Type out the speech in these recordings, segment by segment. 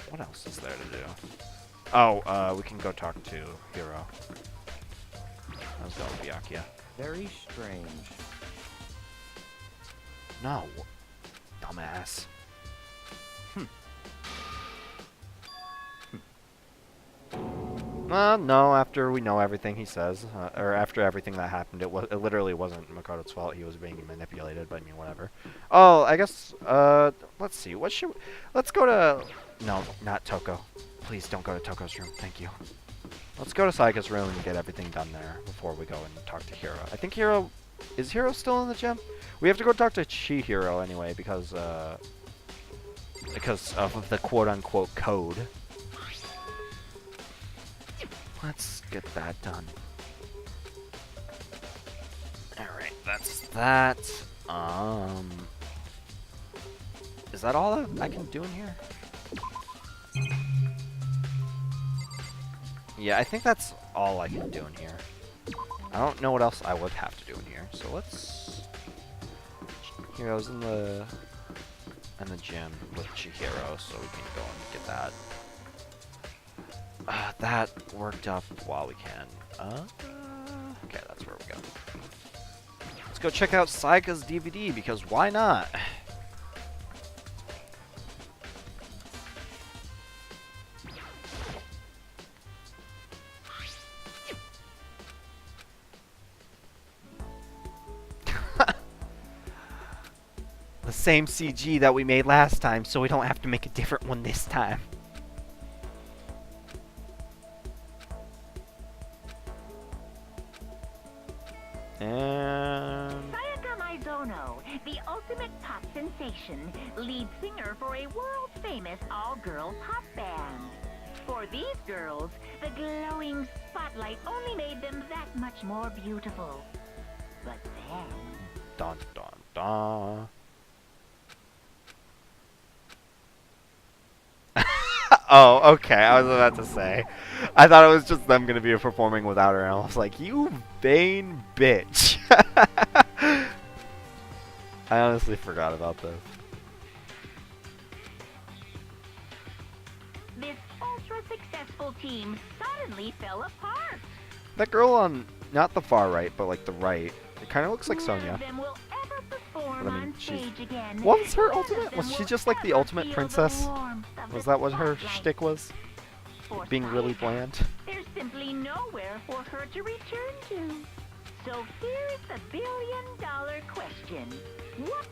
What else is there to do? Oh, we can go talk to Hiro. I was going with Byakuya. Very strange. No. Dumbass. No, after we know everything he says, or after everything that happened, it literally wasn't Makoto's fault. He was being manipulated, but I mean, whatever. Oh, I guess, let's see. Let's go to... No, not Toko. Please don't go to Toko's room. Thank you. Let's go to Saika's room and get everything done there before we go and talk to Hiro. I think Hiro... Is Hiro still in the gym? We have to go talk to Chihiro anyway, because of the quote-unquote code. Let's get that done. Alright, that's that. Is that all I can do in here? Yeah, I think that's all I can do in here. I don't know what else I would have to do in here, so let's... Hiro's in the gym with Chihiro, so we can go and get that. That worked up while we can. Okay, that's where we go. Let's go check out Saika's DVD, because why not? The same CG that we made last time, so we don't have to make a different one this time. Sayaka Maizono, the ultimate pop sensation, lead singer for a world-famous all-girl pop band. For these girls, the glowing spotlight only made them that much more beautiful. But then... Dun dun dun. Oh, okay, I was about to say. I thought it was just them gonna be performing without her, and I was like, you vain bitch. I honestly forgot about this. This ultra-successful team suddenly fell apart. That girl on, not the far right, but like the right, it kind of looks like None Sonya. of them will ever perform But I mean, on stage again. what was her None of ultimate? them Was she will just like the ever ultimate feel princess? the warmth of Was the that what her spotlight. shtick was? For Being really Sayaka, bland? There's simply nowhere for her to return to. So here's the billion-dollar question. What?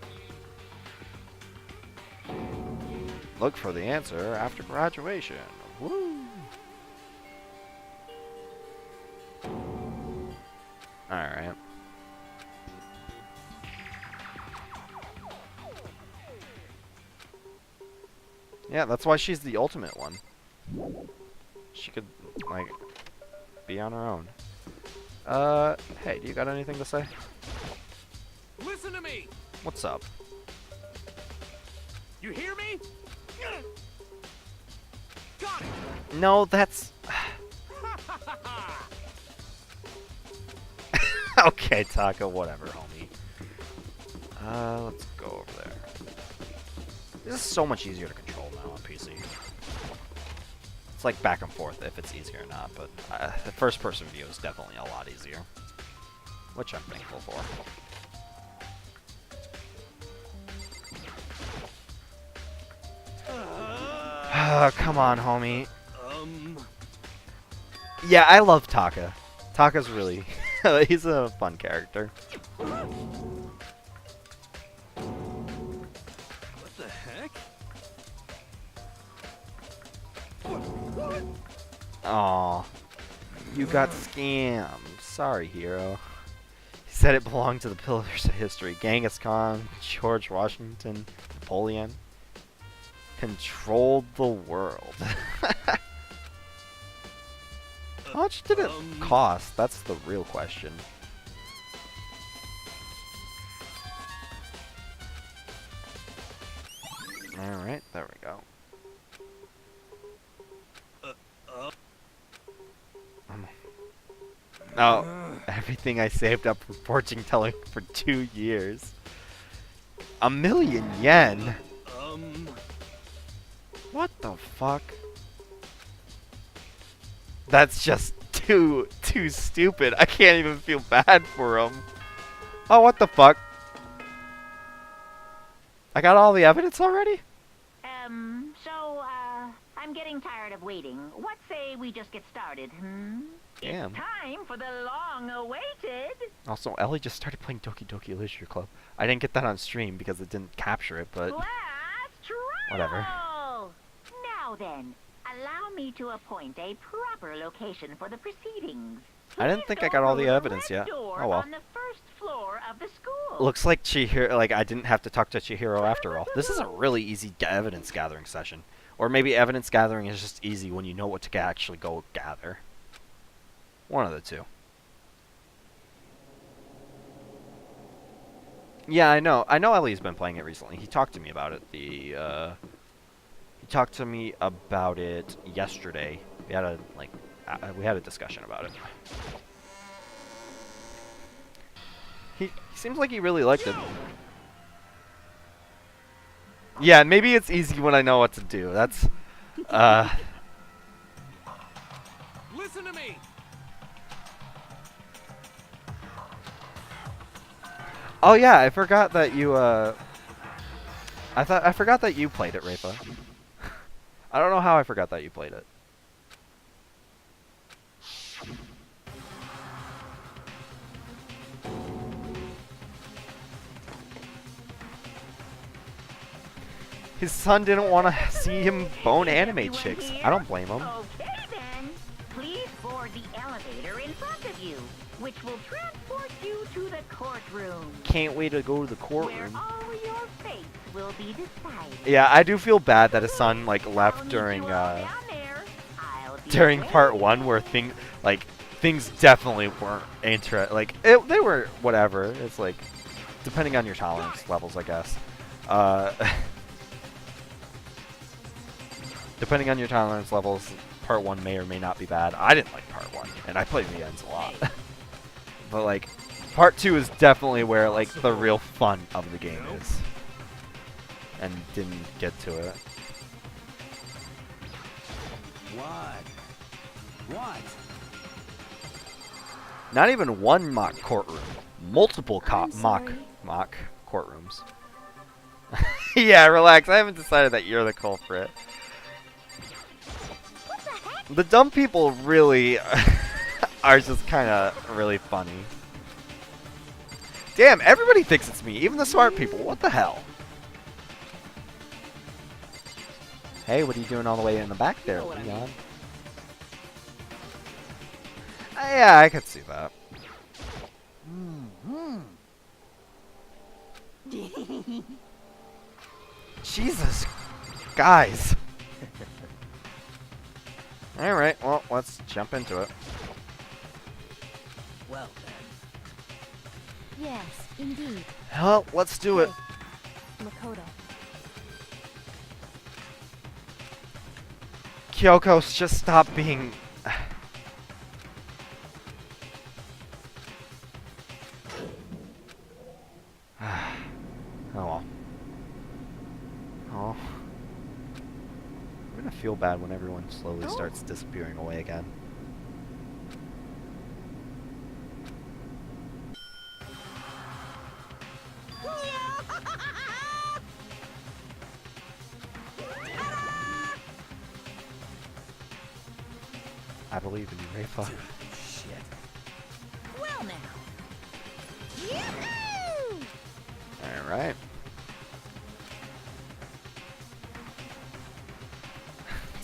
Look for the answer after graduation. Woo! Alright. Yeah, that's why she's the ultimate one. She could, like, be on her own. Hey, do you got anything to say? Listen to me! What's up? You hear me? Got it! No, that's... Okay, Taka, whatever, homie. Let's go over there. This is so much easier to control now on PC. It's like back and forth if it's easier or not, but the first-person view is definitely a lot easier. Which I'm thankful for. Come on, homie. Yeah, I love Taka. Taka's really... he's a fun character. What the heck? What? Aw. You got scammed. Sorry, hero. He said it belonged to the pillars of history. Genghis Khan, George Washington, Napoleon. Controlled the world. How much did it cost? That's the real question. Alright, there we go. Oh, everything I saved up for fortune telling for 2 years. 1,000,000 yen! What the fuck? That's just too stupid. I can't even feel bad for him. Oh, what the fuck? I got all the evidence already? I'm getting tired of waiting. What say we just get started, Damn. It's time for the long-awaited... Also, Ellie just started playing Doki Doki Literature Club. I didn't get that on stream because it didn't capture it, but... Class trial! Whatever. Now then, allow me to appoint a proper location for the proceedings. I didn't think I got all the evidence yet. Oh well. On the first floor of the school. Looks like Chihiro, like I didn't have to talk to Chihiro after all. This is a really easy evidence gathering session. Or maybe evidence gathering is just easy when you know what to actually go gather. One of the two. Yeah, I know. I know Ellie's been playing it recently. He talked to me about it. He talked to me about it yesterday. We had a discussion about it. He seems like he really liked it. Yeah, maybe it's easy when I know what to do. That's Listen to me. Oh yeah, I forgot that you I forgot that you played it, Rafa. I don't know how I forgot that you played it. His son didn't want to see him bone anime chicks. I don't blame him. Okay then. Please board the elevator in front of you, which will transport you to the courtroom. Can't wait to go to the Where courtroom. all your fates will be decided. Yeah, I do feel bad that his son like left during during part 1 where things definitely weren't they were whatever. It's like depending on your tolerance levels, I guess. Depending on your tolerance levels, part 1 may or may not be bad. I didn't like part 1, and I played the ends a lot. But like, part 2 is definitely where like the real fun of the game is. And didn't get to it. What? Not even one mock courtroom. Multiple mock courtrooms. Yeah, relax. I haven't decided that you're the culprit. The dumb people really are just kind of really funny. Damn, everybody thinks it's me, even the smart people. What the hell? Hey, what are you doing all the way in the back there, Leon? Yeah, I could see that. Jesus, guys. Alright, well, let's jump into it. Well then. Yes, indeed. Well, let's do it. Makoto. Kyoko, just stop being... Oh well. Oh. I'm gonna feel bad when everyone slowly starts disappearing away again. I believe in you, Rafa. Shit. Well now. Yoo-hoo! Alright.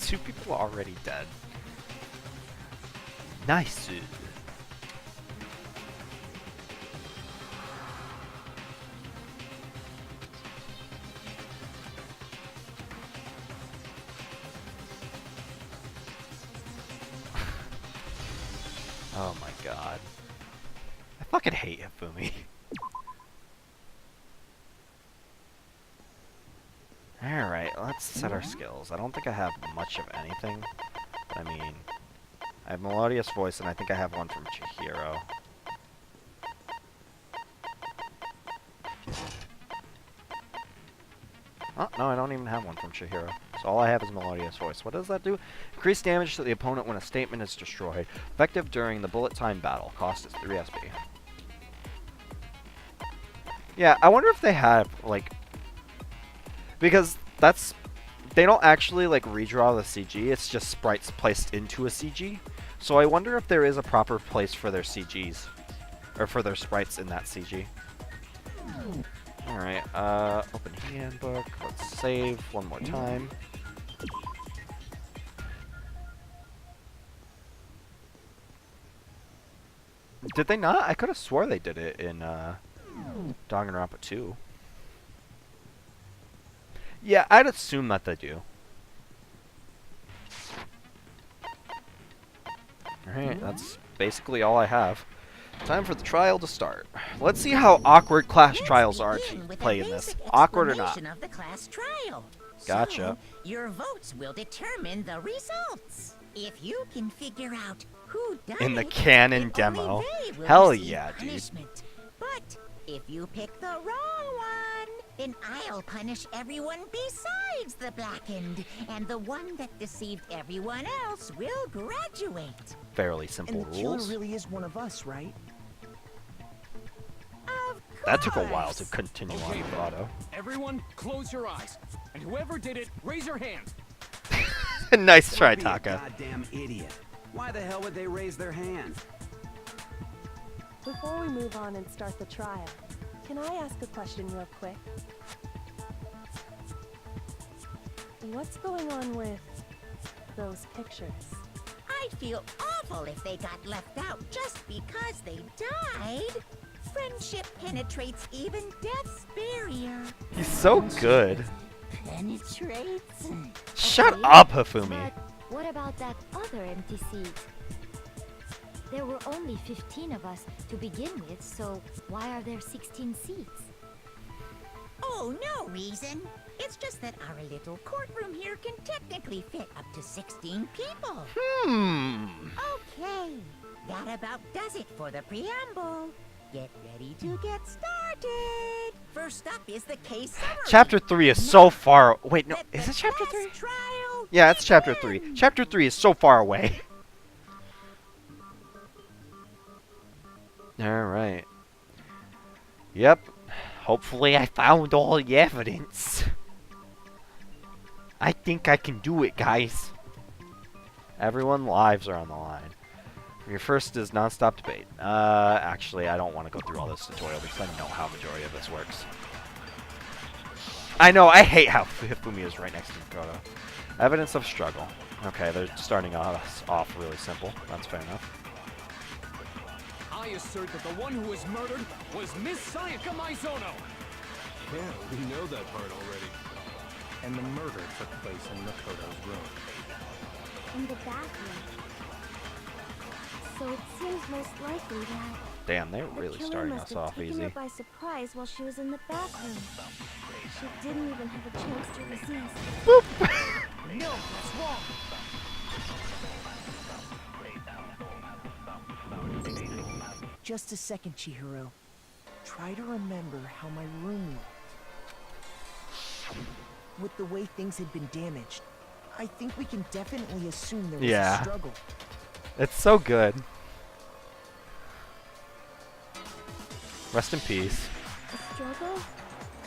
Two people are already dead. Nice. Oh my god. I fucking hate Hifumi. Alright, let's set our skills. I don't think I have much of anything. I mean, I have Melodious Voice, and I think I have one from Chihiro. Oh, no, I don't even have one from Chihiro. So all I have is Melodious Voice. What does that do? Increase damage to the opponent when a statement is destroyed. Effective during the bullet time battle. Cost is 3 SP. Yeah, I wonder if they have, like... Because that's... They don't actually, like, redraw the CG. It's just sprites placed into a CG. So I wonder if there is a proper place for their CGs. Or for their sprites in that CG. Alright, open handbook. Let's save one more time. Did they not? I could have swore they did it in, Danganronpa 2. Yeah, I'd assume that they do. Alright, that's basically all I have. Time for the trial to start. Let's see how awkward class trials are to play in this. Awkward or not. Of the class trial. Gotcha. So, your votes will determine the results. If you can figure out who done In the it, canon then only demo. they will Hell receive yeah, dude. punishment. But if you pick the wrong one, then I'll punish everyone besides the blackened, and the one that deceived everyone else will graduate. Fairly simple And the killer rules. really is one of us, right? Of That took a while to course. continue Okay. on Grotto. Everyone, close your eyes. And whoever did it, raise your hand. Nice try, Don't be a Taka. goddamn idiot. Why the hell would they raise their hand? Before we move on and start the trial, can I ask a question real quick? What's going on with those pictures? I'd feel awful if they got left out just because they died. Friendship penetrates even death's barrier. He's so good. Penetrates? Shut Okay, up, Hifumi. But what about that other empty seat? There were only 15 of us to begin with, so why are there 16 seats? Oh, no reason. It's just that our little courtroom here can technically fit up to 16 people. Okay, that about does it for the preamble. Get ready to get started. First up is the case summary. Chapter 3 is so far... Wait, no. Let Is the it Chapter class 3? trial Yeah, it's Chapter begin. 3. Chapter 3 is so far away. Alright. Yep. Hopefully I found all the evidence. I think I can do it, guys. Everyone's lives are on the line. Your first is non-stop debate. Actually, I don't want to go through all this tutorial because I know how majority of this works. I know, I hate how Hifumi is right next to Makoto. Evidence of struggle. Okay, they're starting us off really simple. That's fair enough. I assert that the one who was murdered was Miss Sayaka Maizono. Yeah, we know that part already. And the murder took place in Makoto's room. In the bathroom. So it seems most likely that Damn, they're the really killer starting must us have off taken easy. her by surprise while she was in the bathroom. She didn't even have a chance to resist. No, that's wrong. Just a second, Chihiro. Try to remember how my room looked. With the way things had been damaged, I think we can definitely assume there was Yeah. a struggle. It's so good. Rest in peace. A struggle?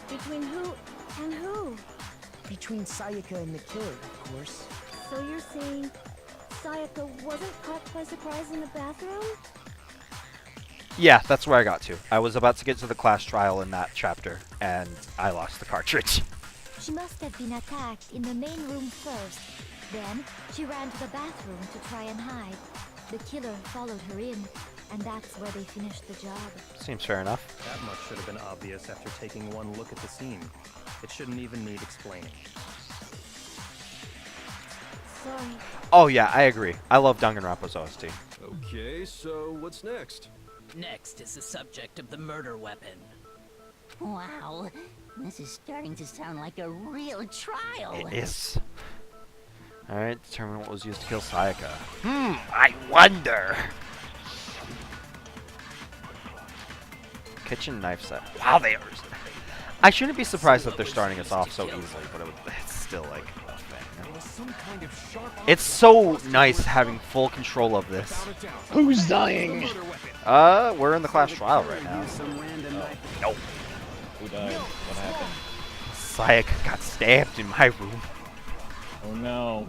Between who and who? Between Sayaka and the killer, of course. So you're saying Sayaka wasn't caught by surprise in the bathroom? Yeah, that's where I got to. I was about to get to the class trial in that chapter, and I lost the cartridge. She must have been attacked in the main room first. Then she ran to the bathroom to try and hide. The killer followed her in, and that's where they finished the job. Seems fair enough. That much should have been obvious after taking one look at the scene. It shouldn't even need explaining. Sorry. Oh yeah, I agree. I love Danganronpa's OST. Okay, so what's next? Next is the subject of the murder weapon. Wow, this is starting to sound like a real trial. It is. Alright, determine what was used to kill Sayaka. I wonder. Kitchen knife set. Wow, they are. I shouldn't be surprised that they're starting us off so easily, but it's still like a thing. It's so nice having full control of this. Who's dying? We're in the class trial right now. Nope. Who died? What happened? Sayak got stabbed in my room. Oh no.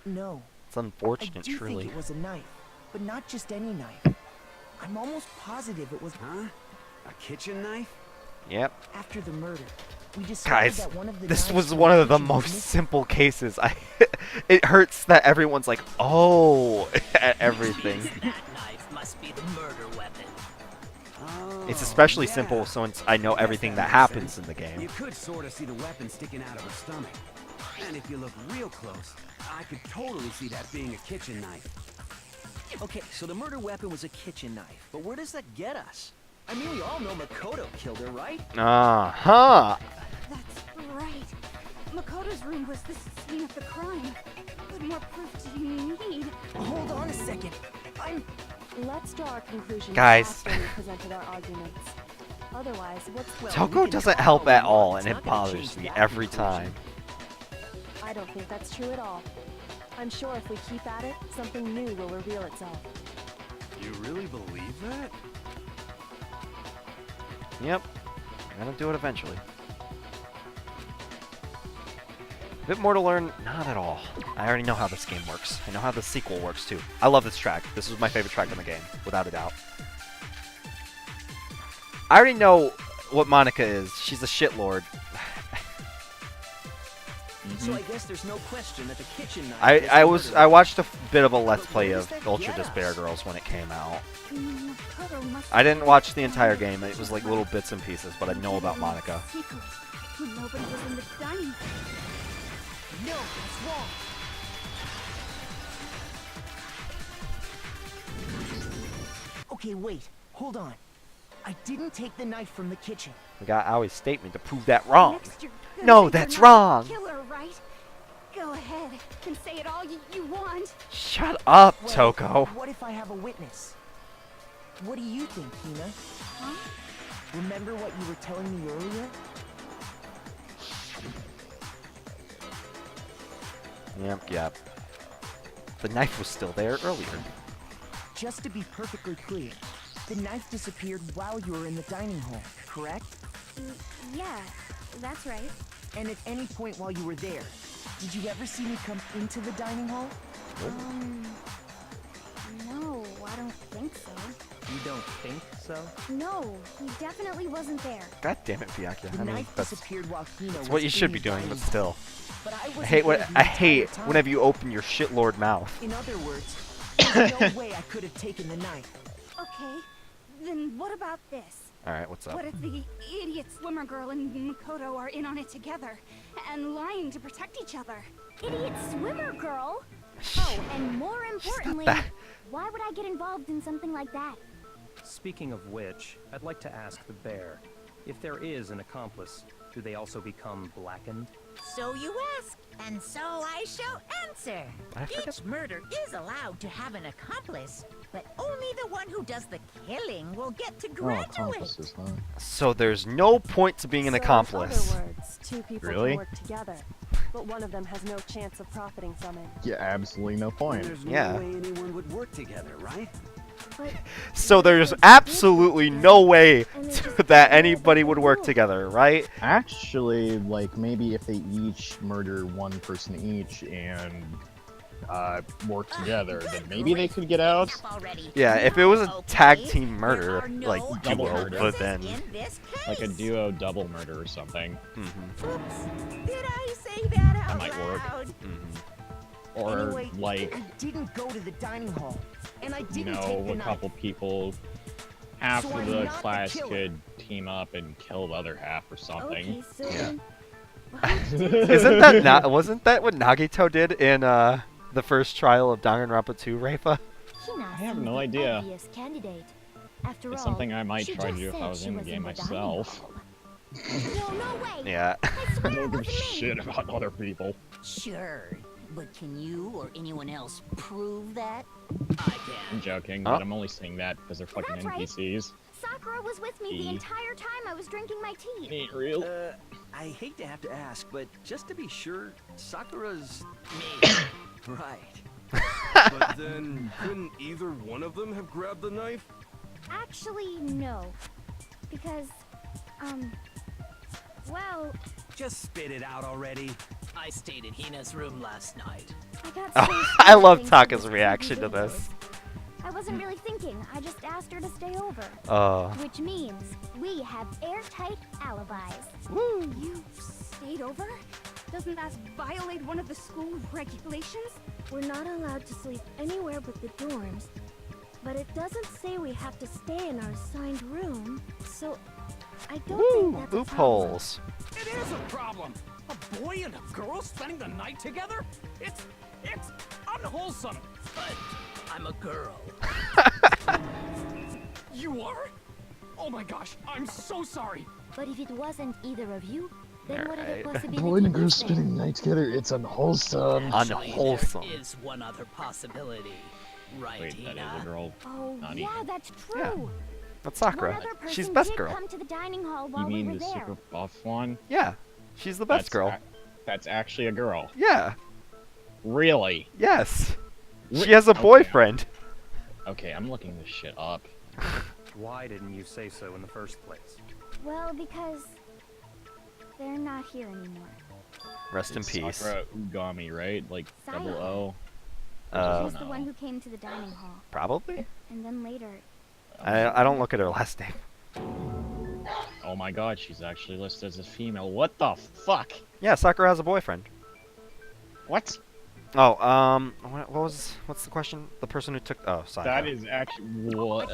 No. It's unfortunate, I do truly. think it was a knife, but not just any knife. I'm almost positive it was. Huh? A kitchen knife? Yep. After the murder, we decided Guys, that one of the this knives was from one the of the kitchen was most missing. simple cases. It hurts that everyone's like, oh, at everything. That knife must be the murder weapon. Oh, It's especially yeah. simple since I know Guess everything that makes happens sense. in the game. You could sort of see the weapon sticking out of her stomach. And if you look real close, I could totally see that being a kitchen knife. Okay, so the murder weapon was a kitchen knife, but where does that get us? I mean, we all know Makoto killed her, right? Uh-huh. That's right. Makoto's room was the scene of the crime. What more proof do you need? Hold on a second. Let's draw our conclusions Guys. after we presented our arguments. Otherwise, what's well, Toko doesn't help at all, and it bothers me every time. I don't think that's true at all. I'm sure if we keep at it, something new will reveal itself. You really believe that? Yep. I'm gonna do it eventually. A bit more to learn? Not at all. I already know how this game works. I know how the sequel works too. I love this track. This is my favorite track in the game, without a doubt. I already know what Monica is. She's a shitlord. So I guess there's no question that the kitchen knife. I watched a bit of a Let's Play of Ultra Despair Girls when it came out. Makoto must I didn't watch the entire game. It was like little bits and pieces, but I know about Monica. secret when nobody was in the dining room. No, it's wrong. Okay, wait. Hold on. I didn't take the knife from the kitchen. We got Aoi's statement to prove that wrong. Next you're gonna No, say that's you're not wrong. the killer, right? Go ahead and say it all you want. Shut up, Well, Toko. What if I have a witness? What do you think, Hina? Huh? Remember what you were telling me earlier? Yep. The knife was still there earlier. Just to be perfectly clear, the knife disappeared while you were in the dining hall, correct? Yeah, that's right. And at any point while you were there, did you ever see me come into the dining hall? No, I don't think so. You don't think so? No, he definitely wasn't there. God damn it, Byakuya. The I mean, knife that's disappeared while Hina was what you should in be the doing, dining but hall. still. But I I wasn't hate there the entire hate time. whenever you open your shitlord mouth. In other words, there's no way I could have taken the knife. Okay, then what about this? Alright, what's up? What if the idiot swimmer girl and Makoto are in on it together and lying to protect each other? Idiot swimmer girl? Oh, and more importantly, that. why would I get involved in something like that? Speaking of which, I'd like to ask the bear, if there is an accomplice, do they also become blackened? So you ask, and so I shall answer. I forget- Each murder is allowed to have an accomplice, but only the one who does the killing will get to Oh, graduate. accomplices, huh? So there's no point to being an accomplice. In other words, two people Really? can work together, but one of them has no chance of profiting from it. Yeah, absolutely no And point. there's Yeah. no way anyone would work together, right? But So there's absolutely no way that anybody would work together, right? Actually, like, maybe if they each murder one person each and work together, then maybe they could get out. Yeah, if it was a tag Okay, team murder, there are no like double duo, murder. but then. in this Like a case. duo double murder or something. Oops, did I say that out might work. loud? Or, Anyway, like, I didn't go to the dining hall, and I you didn't take know, the a knife. couple people, half So of I'm the not the class killer. could team up and kill the other half or something. okay, so Yeah. then Isn't that not? Wasn't that what Nagito did in the first trial of Danganronpa 2, Raifa? Hina I have seemed no the idea. obvious candidate. After It's all, something I might she try to just do if I said was she in the was game the dining myself. hall. no way. Yeah. I swear I it don't give a wasn't me. shit about other people. Sure, but can you or anyone else prove that? I I'm can. joking, Huh? but I'm only saying that because they're fucking That's right. NPCs. Sakura was with me the entire time I was drinking my tea. Ain't real. I hate to have to ask, but just to be sure, Sakura's me. Right. But then, couldn't either one of them have grabbed the knife? Actually, no. Because, well... Just spit it out already. I stayed in Hina's room last night. I got Oh, so I love things Taka's from reaction to videos. this. I wasn't really thinking. I just asked her to stay over. Which means we have airtight alibis. Woo. You stayed over? Doesn't that violate one of the school regulations? We're not allowed to sleep anywhere but the dorms. But it doesn't say we have to stay in our assigned room, so I don't think that's Loopholes. It is a problem. A boy and a girl spending the night together? It's unwholesome. But I'm a girl. You are? Oh my gosh, I'm so sorry. But if it wasn't either of you, then what other Alright. possibility Boy and a girl is there? spending the night together, it's unwholesome. Actually, Unwholesome. there is one other possibility. Right, Wait, that Hina? is a girl. Oh, Not yeah, even. that's true. Yeah. That's Sakura. One other person She's best did girl. come to the dining hall You while we mean were the there. super buff one? Yeah. She's the best girl. That's actually a girl. Yeah. Really? Yes. She has a boyfriend. Okay, I'm looking this shit up. Why didn't you say so in the first place? Well, because they're not here anymore. Rest in It's peace. Sakura Ugami, right? Like Saya. double O. She's the one who came to the dining hall. Probably. And then later, I don't look at her last name. Oh my god, she's actually listed as a female. What the fuck? Yeah, Sakura has a boyfriend. What? Oh, what's the question? The person who took, oh, Sakura. That is actually what?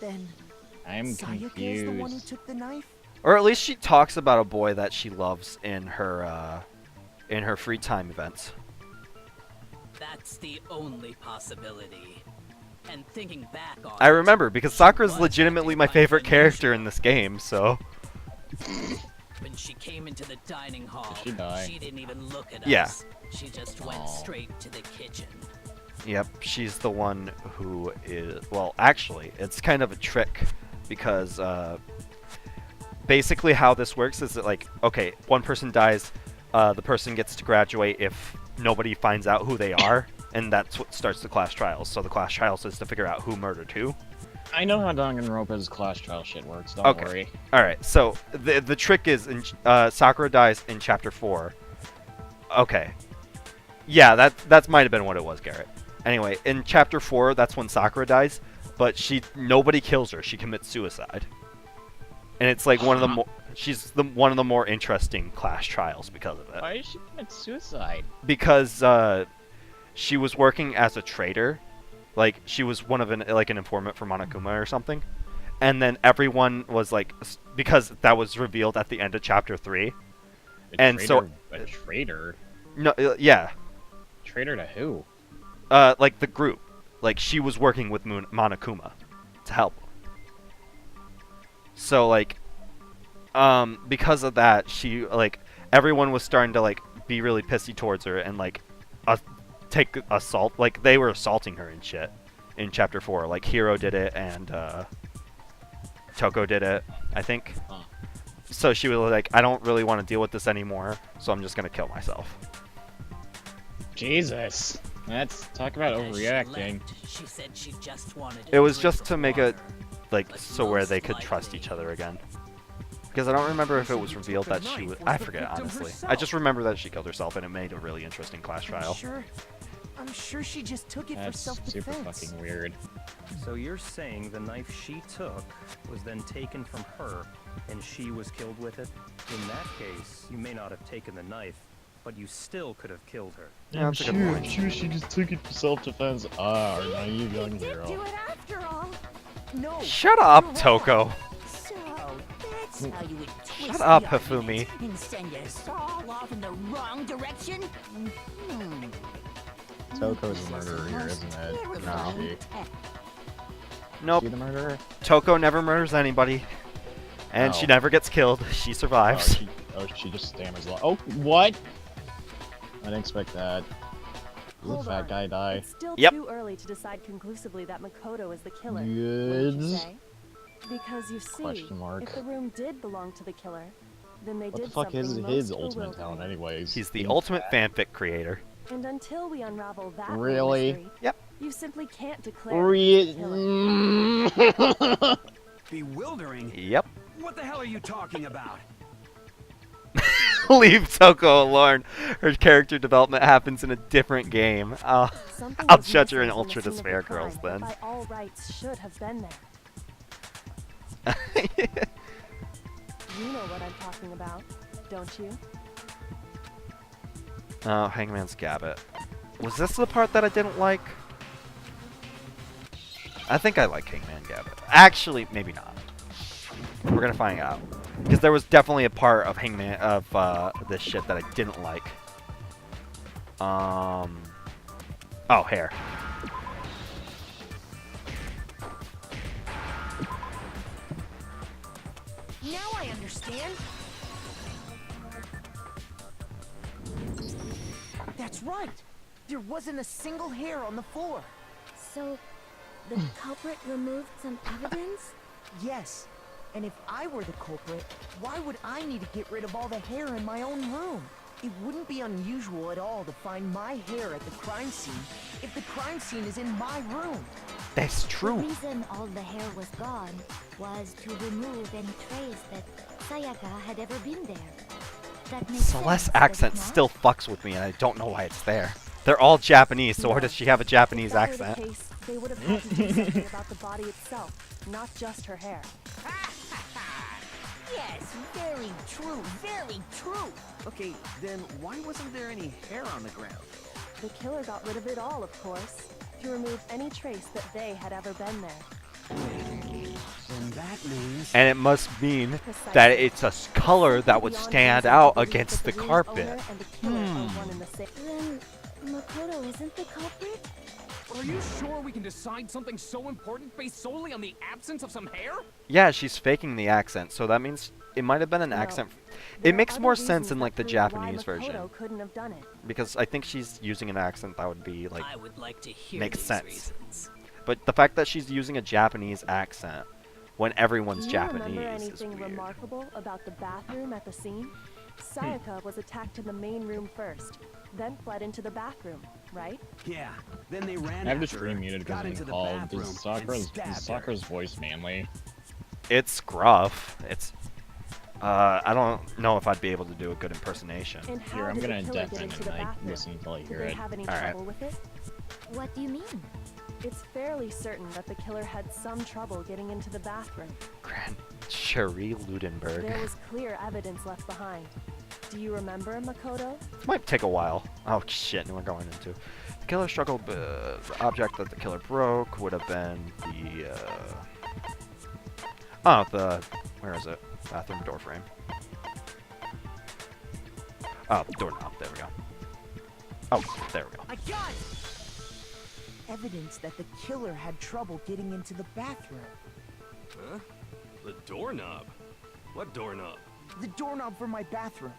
Then I'm Sayaka is the one who confused. took the knife? Or at least she talks about a boy that she loves in her free time events. That's the only possibility. And thinking back on I it, remember, because she Sakura's was legitimately acting my favorite unusual. character in this game, so... When she came into the dining hall, she die? she didn't even look at Yeah. us. She just went Aw. straight to the kitchen. Yep, she's the one who is... Well, actually, it's kind of a trick, because, basically how this works is that, like, okay, one person dies, the person gets to graduate if nobody finds out who they are, and that's what starts the class trials. So the class trials is to figure out who murdered who. I know how Danganronpa's class trial shit works, don't worry. Alright, so the trick is, Sakura dies in Chapter 4. Okay. Yeah, that might have been what it was, Garrett. Anyway, in Chapter 4, that's when Sakura dies, but nobody kills her. She commits suicide. And it's like one of the more... She's one of the more interesting class trials because of it. Why did she commit suicide? Because, she was working as a traitor. Like, she was one of an informant for Monokuma or something. And then everyone was like... Because that was revealed at the end of Chapter 3. A traitor? No, yeah. Traitor to who? Like the group. Like, she was working with Monokuma to help. So, like, because of that, she, like, everyone was starting to, like, be really pissy towards her and, like, take assault. Like, they were assaulting her and shit in Chapter 4. Like, Hiro did it and, Toko did it, I think. Huh. So she was like, I don't really want to deal with this anymore, so I'm just gonna kill myself. Jesus. Let's talk about As she overreacting. left, she said she just wanted It a was drink just to of make it, water. like, But so where they most could trust likely- each other again. Because I don't remember if it was revealed that she was... I forget, honestly. I just remember that she killed herself, and it made a really interesting class trial. I'm sure she just took it That's for self-defense. super fucking weird. So you're saying the knife she took was then taken from her, and she was killed with it? In that case, you may not have taken the knife, but you still could have killed her. Yeah, that's a good point. She just took it for self-defense. Ah, our naive young girl. do it after all. No. Shut up, Toko! So, that's how you would twist Shut up, the Hifumi. argument and send us all off in the wrong direction? Toko's the murderer here, isn't it? No. She, Nope. she the murderer? Toko never murders anybody. And she No. never gets killed. She survives. She just stammers. Oh, what? I didn't expect that. Hold fat on. guy die. It's still Yep. too early to decide conclusively that Makoto is the killer. Good. Wouldn't you say? Because you see, Question mark. if the room did belong to the killer, then they What did the fuck is something his most ultimate talent bewildering. anyways? He's the Being ultimate fat? fanfic creator. And until we unravel that whole Really? mystery, Yep. you simply can't declare he's the killer. Bewildering? Yep. What the hell are you talking about? Leave Toko alone. Her character development happens in a different game. Something I'll was shut you in missing from Ultra the scene of the Despair crime Girls that then. by all rights should have been there. You know what I'm talking about, don't you? Oh, Hangman's Gambit. Was this the part that I didn't like? I think I like Hangman Gambit. Actually, maybe not. We're gonna find out. Because there was definitely a part of Hangman of this shit that I didn't like. Oh, hair. Now I understand. That's right. There wasn't a single hair on the floor. So, the culprit removed some evidence? Yes. And if I were the culprit, why would I need to get rid of all the hair in my own room? It wouldn't be unusual at all to find my hair at the crime scene if the crime scene is in my room. That's The true. reason all the hair was gone was to remove any trace that Sayaka had ever been there. That makes Celeste's sense, accent does it not? still fucks with me, and I don't know why it's there. They're all Japanese, so why does she have a Japanese If that were the accent? case, they would have had to do something about the body itself, not just her hair. Yes, very true, very true. Okay, then why wasn't there any hair on the ground? The killer got rid of it all, of course, to remove any trace that they had ever been there. Then that means... And it must mean that it's a color that would stand out against the carpet. Then Makoto isn't the culprit? Are you sure we can decide something so important based solely on the absence of some hair? Yeah, she's faking the accent, so that means it might have been an accent. There It are makes other more sense reasons in that like the prove why Japanese version, Makoto couldn't have done it. because I think she's using an accent that would be like I would like to hear makes these sense. reasons. But the fact that she's using a Japanese accent when everyone's Do you Japanese remember is anything weird. remarkable about the bathroom at the scene? Sayaka was attacked in the main room first, then fled into the bathroom, right? Yeah, then they ran I have the after stream her, muted because got I'm into the called. bathroom, Is and Sakura's stabbed her. voice manly? It's gruff. It's I don't know if I'd be able to do a good impersonation. And how Here, I'm did the gonna killer deafen get into and the like bathroom? listen until I Did hear they it. have any Alright. trouble with it? What do you mean? It's fairly certain that the killer had some trouble getting into the bathroom. Grand Cherie Ludenberg. There was clear evidence left behind. Do you remember, Makoto? This might take a while. Oh shit, we're going into. The killer struggled. The object that the killer broke would have been the. Where is it? Bathroom door frame. Oh, the doorknob. There we go. Oh, there we go. I got it! Evidence that the killer had trouble getting into the bathroom. Huh? The doorknob? What doorknob? The doorknob for my bathroom.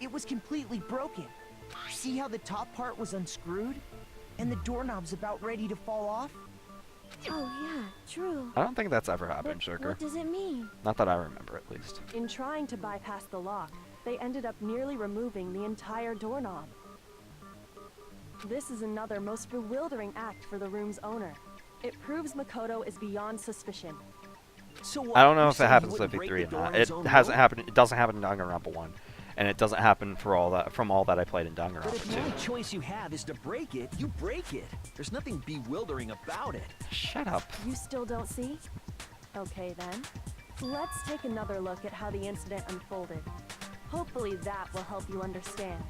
It was completely broken. See how the top part was unscrewed? And the doorknob's about ready to fall off? Oh yeah, true. I don't think that's ever happened, But Shirker. what does it mean? Not that I remember, at least. In trying to bypass the lock, they ended up nearly removing the entire doorknob. This is another most bewildering act for the room's owner. It proves Makoto is beyond suspicion. So I don't know you're if it saying happens he to wouldn't break V3 the or door not. on his It own hasn't will? happened. It doesn't happen in Danganronpa 1, and it doesn't happen for all that from all that I played in But Danganronpa if the 2. only choice you have is to break it, you break it. There's nothing bewildering about it. Shut up. You still don't see? Okay then. Let's take another look at how the incident unfolded. Hopefully that will help you understand.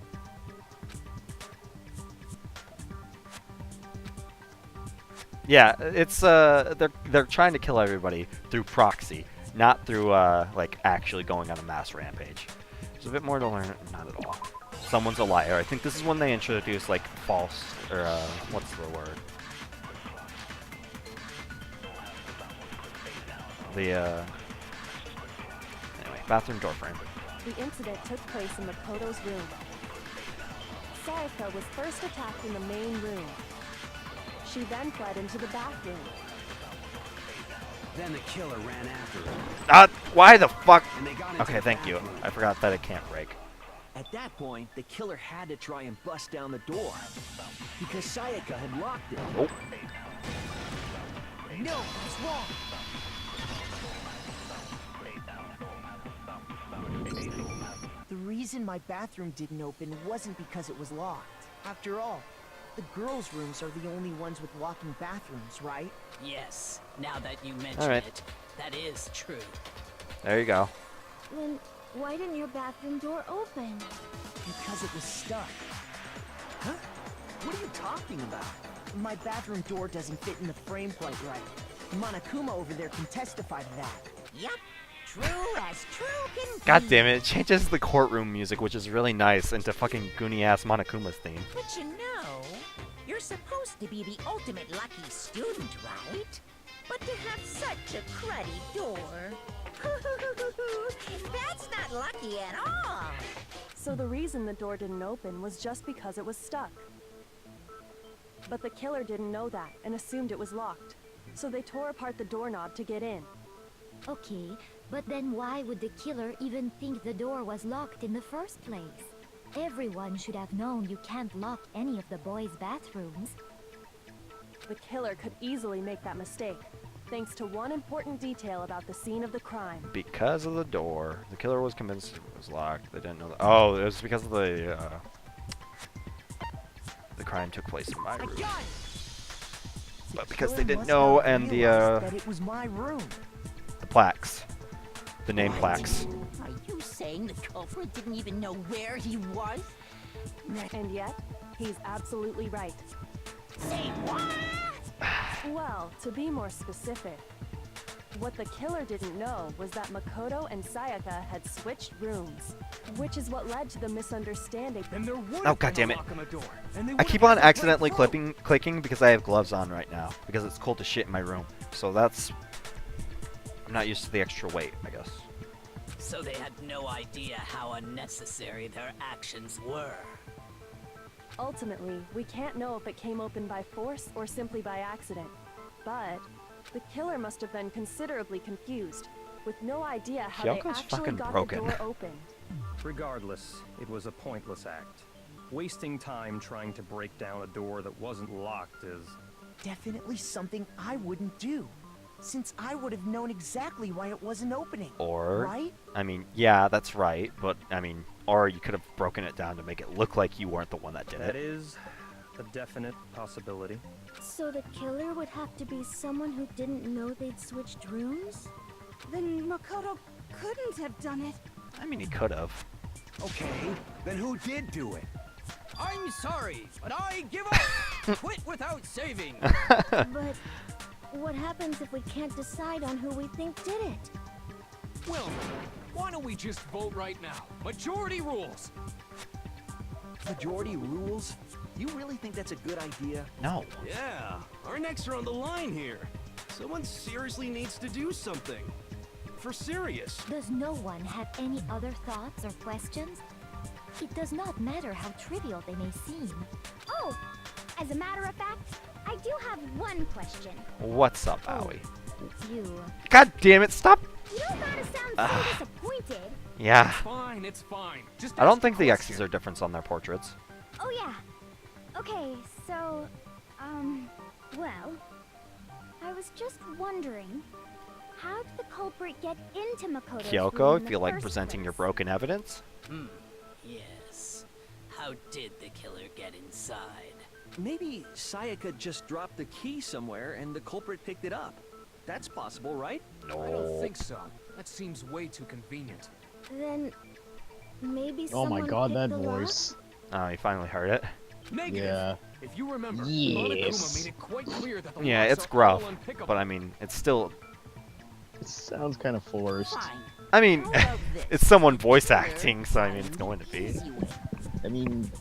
Yeah, it's they're trying to kill everybody through proxy, not through like actually going on a mass rampage. There's a bit more to learn. Not at all. Someone's a liar. I think this is when they introduce like false or what's the word? The anyway, bathroom door frame. The incident took place in Makoto's room. Sayaka was first attacked in the main room. She then fled into the bathroom. Then the killer ran after her. Why the fuck? And they got into Okay, the thank you. bathroom. I forgot that it can't break. At that point, the killer had to try and bust down the door. Because Sayaka had locked it. Oh. No, he's wrong. The reason my bathroom didn't open wasn't because it was locked. After all, the girls' rooms are the only ones with walking bathrooms, right? Yes, now that you mention Alright. it, that is true. There you go. Then why didn't your bathroom door open? Because it was stuck. Huh? What are you talking about? My bathroom door doesn't fit in the frame quite right. Monokuma over there can testify to that. Yup. True as true can be. God damn it, it changes the courtroom music, which is really nice, into fucking goony-ass Monokuma's theme. But you know, you're supposed to be the ultimate lucky student, right? But to have such a cruddy door. That's not lucky at all. So the reason the door didn't open was just because it was stuck. But the killer didn't know that and assumed it was locked. So they tore apart the doorknob to get in. Okay, but then why would the killer even think the door was locked in the first place? Everyone should have known you can't lock any of the boys' bathrooms. The killer could easily make that mistake, thanks to one important detail about the scene of the crime. Because of the door. The killer was convinced it was locked. They didn't know that. Oh, it was because of the crime took place in my room. But because they didn't know, and that it was my room. the plaques. The name plaques. Are you saying the culprit didn't even know where he was? And yet, he's absolutely right. Say what? Well, to be more specific, what the killer didn't know was that Makoto and Sayaka had switched rooms, which is what led to the misunderstanding. Then there would Oh, God damn it. lock on the door, and they I would keep have on had to break accidentally through. clicking because I have gloves on right now. Because it's cold as shit in my room. So that's... I'm not used to the extra weight, I guess. So they had no idea how unnecessary their actions were. Ultimately, we can't know if it came open by force or simply by accident. But the killer must have been considerably confused, with no idea how they Hyoko's actually fucking got broken. the door opened. Regardless, it was a pointless act. Wasting time trying to break down a door that wasn't locked is... Definitely something I wouldn't do, since I would have known exactly why it wasn't opening. Or... Right? I mean, yeah, that's right. But, I mean... Or you could have broken it down to make it look like you weren't the one that did That it. is a definite possibility. So the killer would have to be someone who didn't know they'd switched rooms? Then Makoto couldn't have done it. I mean, he could have. Okay, then who did do it? I'm sorry, but I give up! Quit without saving! But what happens if we can't decide on who we think did it? Well, why don't we just vote right now? Majority rules. Majority rules? You really think that's a good idea? No. Yeah, our necks are on the line here. Someone seriously needs to do something. For serious. Does no one have any other thoughts or questions? It does not matter how trivial they may seem. Oh, as a matter of fact, I do have one question. What's up, Aoi? You. God damn it, stop! You don't gotta sound so disappointed. Yeah. Fine, it's fine. Just I don't ask think a the question. X's are different on their portraits. Oh yeah. Okay, so, well, I was just wondering, how did the culprit get into Makoto's room Kyoko, in if the you like first presenting your place? broken evidence. Yes. How did the killer get inside? Maybe Sayaka just dropped the key somewhere and the culprit picked it up. That's possible, right? No. I don't think so. That seems way too convenient. Then maybe Oh someone my god, picked that the lock? voice. Oh, you finally heard it. Negative. Yeah. If you remember, Yes. Monokuma made it quite clear that the Yeah, locks it's are all gruff, unpickable. but I mean, it's still... It sounds kind of forced. Fine. I mean, How about this? it's someone voice acting, so I mean, it's going to be. Easy way. I mean,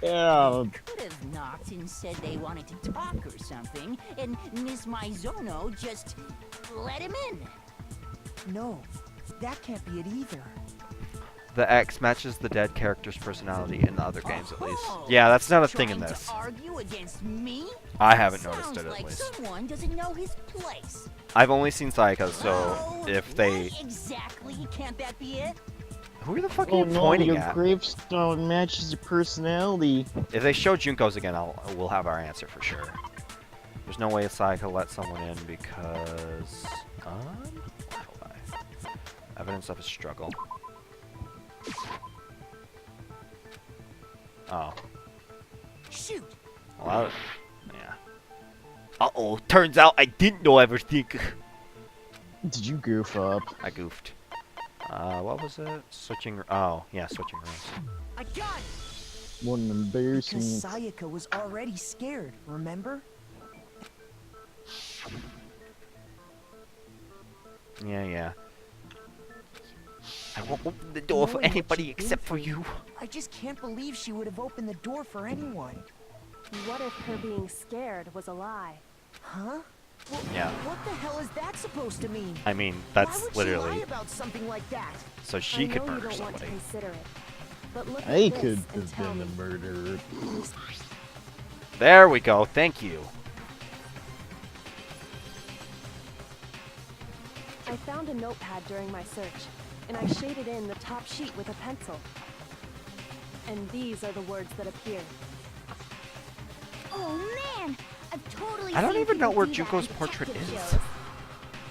yeah. Could have knocked and said they wanted to talk or something, and Miss Maizono just let him in. No, that can't be it either. The X matches the dead character's personality in the other games, at least. Yeah, that's not a thing in this. Argue against me? I haven't noticed it, at Like least. someone doesn't know his place. I've only seen Sayaka's, so Oh, if they... what exactly? Can't that be it? Who the fuck are Oh you no, pointing your at? gravestone matches your personality. If they show Junko's again, we'll have our answer for sure. There's no way Sayaka let someone in because... hold on. Evidence of a struggle. Oh. Shoot. Well, yeah. Uh-oh, turns out I didn't know everything. Did you goof up? I goofed. What was it? Switching... Oh, yeah, switching rooms. I got it. What an embarrassing... Because Sayaka was already scared, remember? Yeah. I won't open the door for Knowing what anybody she'd been except for through, you. I just can't believe she would have opened the door for anyone. What if her being scared was a lie? Huh? Well, Yeah. What the hell is that supposed to mean? I mean, Why that's would literally... she lie about something like that? So she could I know you murder don't want to somebody. consider it, but look I at could this and have tell been me. the murderer. There we go, thank you. I found a notepad during my search, and I shaded in the top sheet with a pencil. And these are the words that appear. Oh man, I've totally I don't seen even know people where do that Junko's on portrait detective is. shows.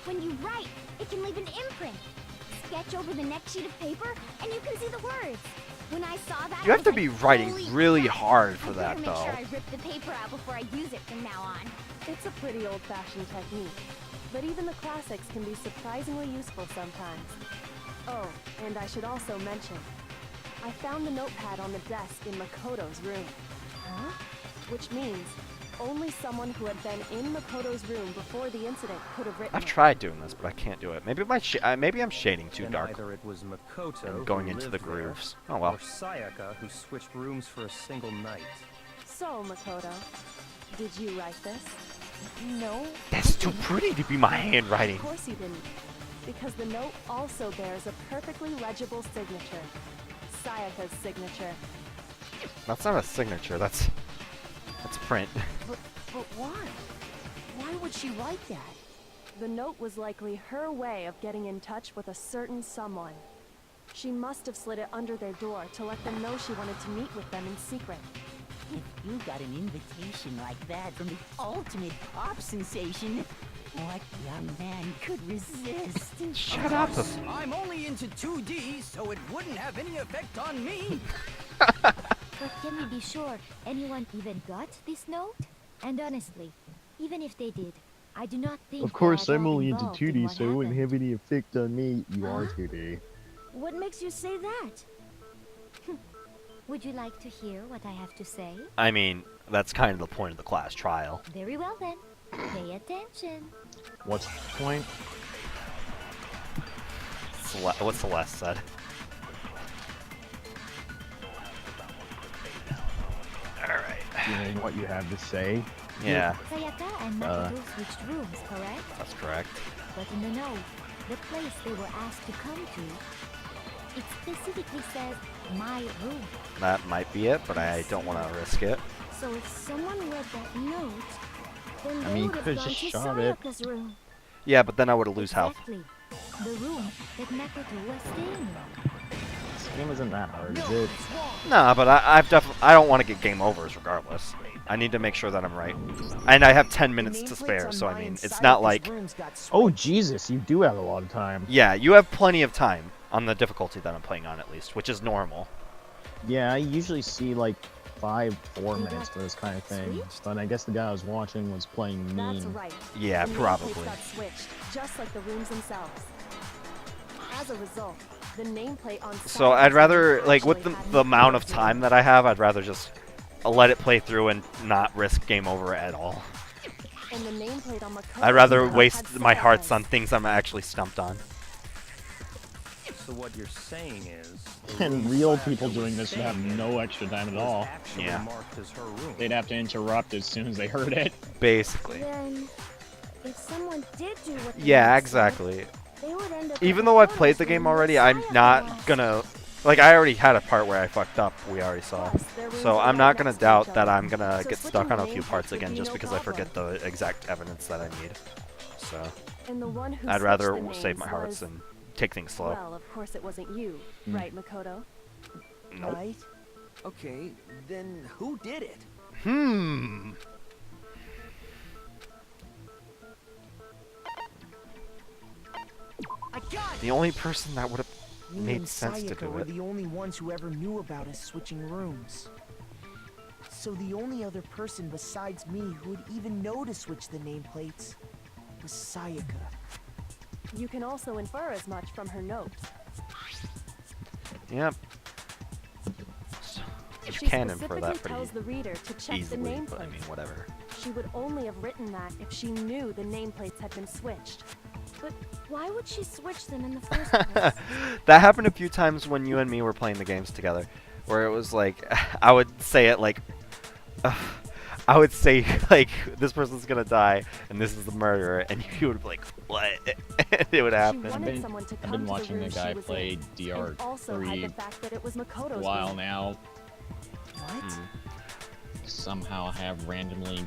When you write, it can leave an imprint. Sketch over the next sheet of paper, and you can see the words. When I saw that, You I have to was be like, writing "Holy really crap." hard for I that, better make though. sure I rip the paper out before I use it from now on. It's a pretty old-fashioned technique, but even the classics can be surprisingly useful sometimes. Oh, and I should also mention, I found the notepad on the desk in Makoto's room. Huh? Which means only someone who had been in Makoto's room before the incident could have written I've it. tried doing this, but I can't do it. Maybe maybe I'm shading too Then dark either it was Makoto and going who into the lived there, grooves. Oh well. or Sayaka who switched rooms for a single night. So, Makoto, did you write this? No. That's too pretty to be my handwriting. Of course you didn't, because the note also bears a perfectly legible signature. Sayaka's signature. That's not a signature. That's print. But why? Why would she write that? The note was likely her way of getting in touch with a certain someone. She must have slid it under their door to let them know she wanted to meet with them in secret. If you got an invitation like that from the ultimate pop sensation, what young man could resist? Shut up. I'm only into 2D, so it wouldn't have any effect on me. But can we be sure anyone even got this note? And honestly, even if they did, I do not think Of course, they're at I'm all only into involved in 2D, what so it wouldn't happened. have any effect on me. You are Huh? 2D. What makes you say that? Would you like to hear what I have to say? I mean, that's kind of the point of the class trial. Very well then. Pay attention. What's the point? What Celeste said. Alright. You know what you have to say? Yeah, Sayaka and Makoto switched rooms, correct? that's correct. But in the note, the place they were asked to come to, it specifically says my room. That might be it, but I don't want to risk it. So if someone read that note, then I they mean, would have could've gone just to shot it. Sayaka's room. Yeah, but then I would have lose health. Exactly. The room that Makoto was staying in. This game isn't that hard, is it? Nah, but I don't want to get game overs regardless. I need to make sure that I'm right. And I have 10 minutes to spare, so I mean, it's not like... Oh, Jesus, you do have a lot of time. Yeah, you have plenty of time on the difficulty that I'm playing on at least, which is normal. Yeah, I usually see like 4 minutes for this kind of thing. But I guess the guy I was watching was playing mean. That's right. Yeah, The probably. nameplates got switched, just like the rooms themselves. As a result, the nameplate on So Sayaka's I'd rather, room like, with actually the had amount of Makoto's time name. that I have, I'd rather just let it play through and not risk game over at all. And the nameplate on Makoto's I'd rather room waste had my hearts Sayaka's. on things I'm actually stumped on. So what you're saying is... And real people doing this would have no extra time at all. actually marked as her room. They'd have to interrupt as soon as they heard it. Basically. Then, if someone did do what the Yeah, note said, exactly. they would end up Even at though I've Makoto's played the room game where already, I'm Sayaka not was. gonna Like, I already had a part where I fucked up, we already saw. Plus, their rooms So are I'm right not gonna next to doubt each that other. I'm gonna So get switching stuck on the a few name parts tags would again be just no because I forget problem. the exact evidence that I need. So And the one who I'd switched rather the save my names hearts was- and take things slow. Well, of course it wasn't you, right, Makoto? Nope. Right? Okay, then who did it? I got The only person that would have Me made and sense to Sayaka do were it. the only ones who ever knew about us switching rooms. So the only other person besides me who would even know to switch the nameplates was Sayaka. You can also infer as much from her notes. Yep. You She can infer specifically that tells pretty the reader to check easily, the but nameplate. I mean, whatever. She would only have written that if she knew the nameplates had been switched. But why would she switch them in the first place? That happened a few times when you and me were playing the games together, where it was like, I would say it like, I would say like, this person's gonna die, and this is the murderer, and you would be like, what? It would happen. wanted someone to I've come been to the watching room the she guy was play in, and also hide the DR3 fact that it was a Makoto's while room. now. What? Somehow have randomly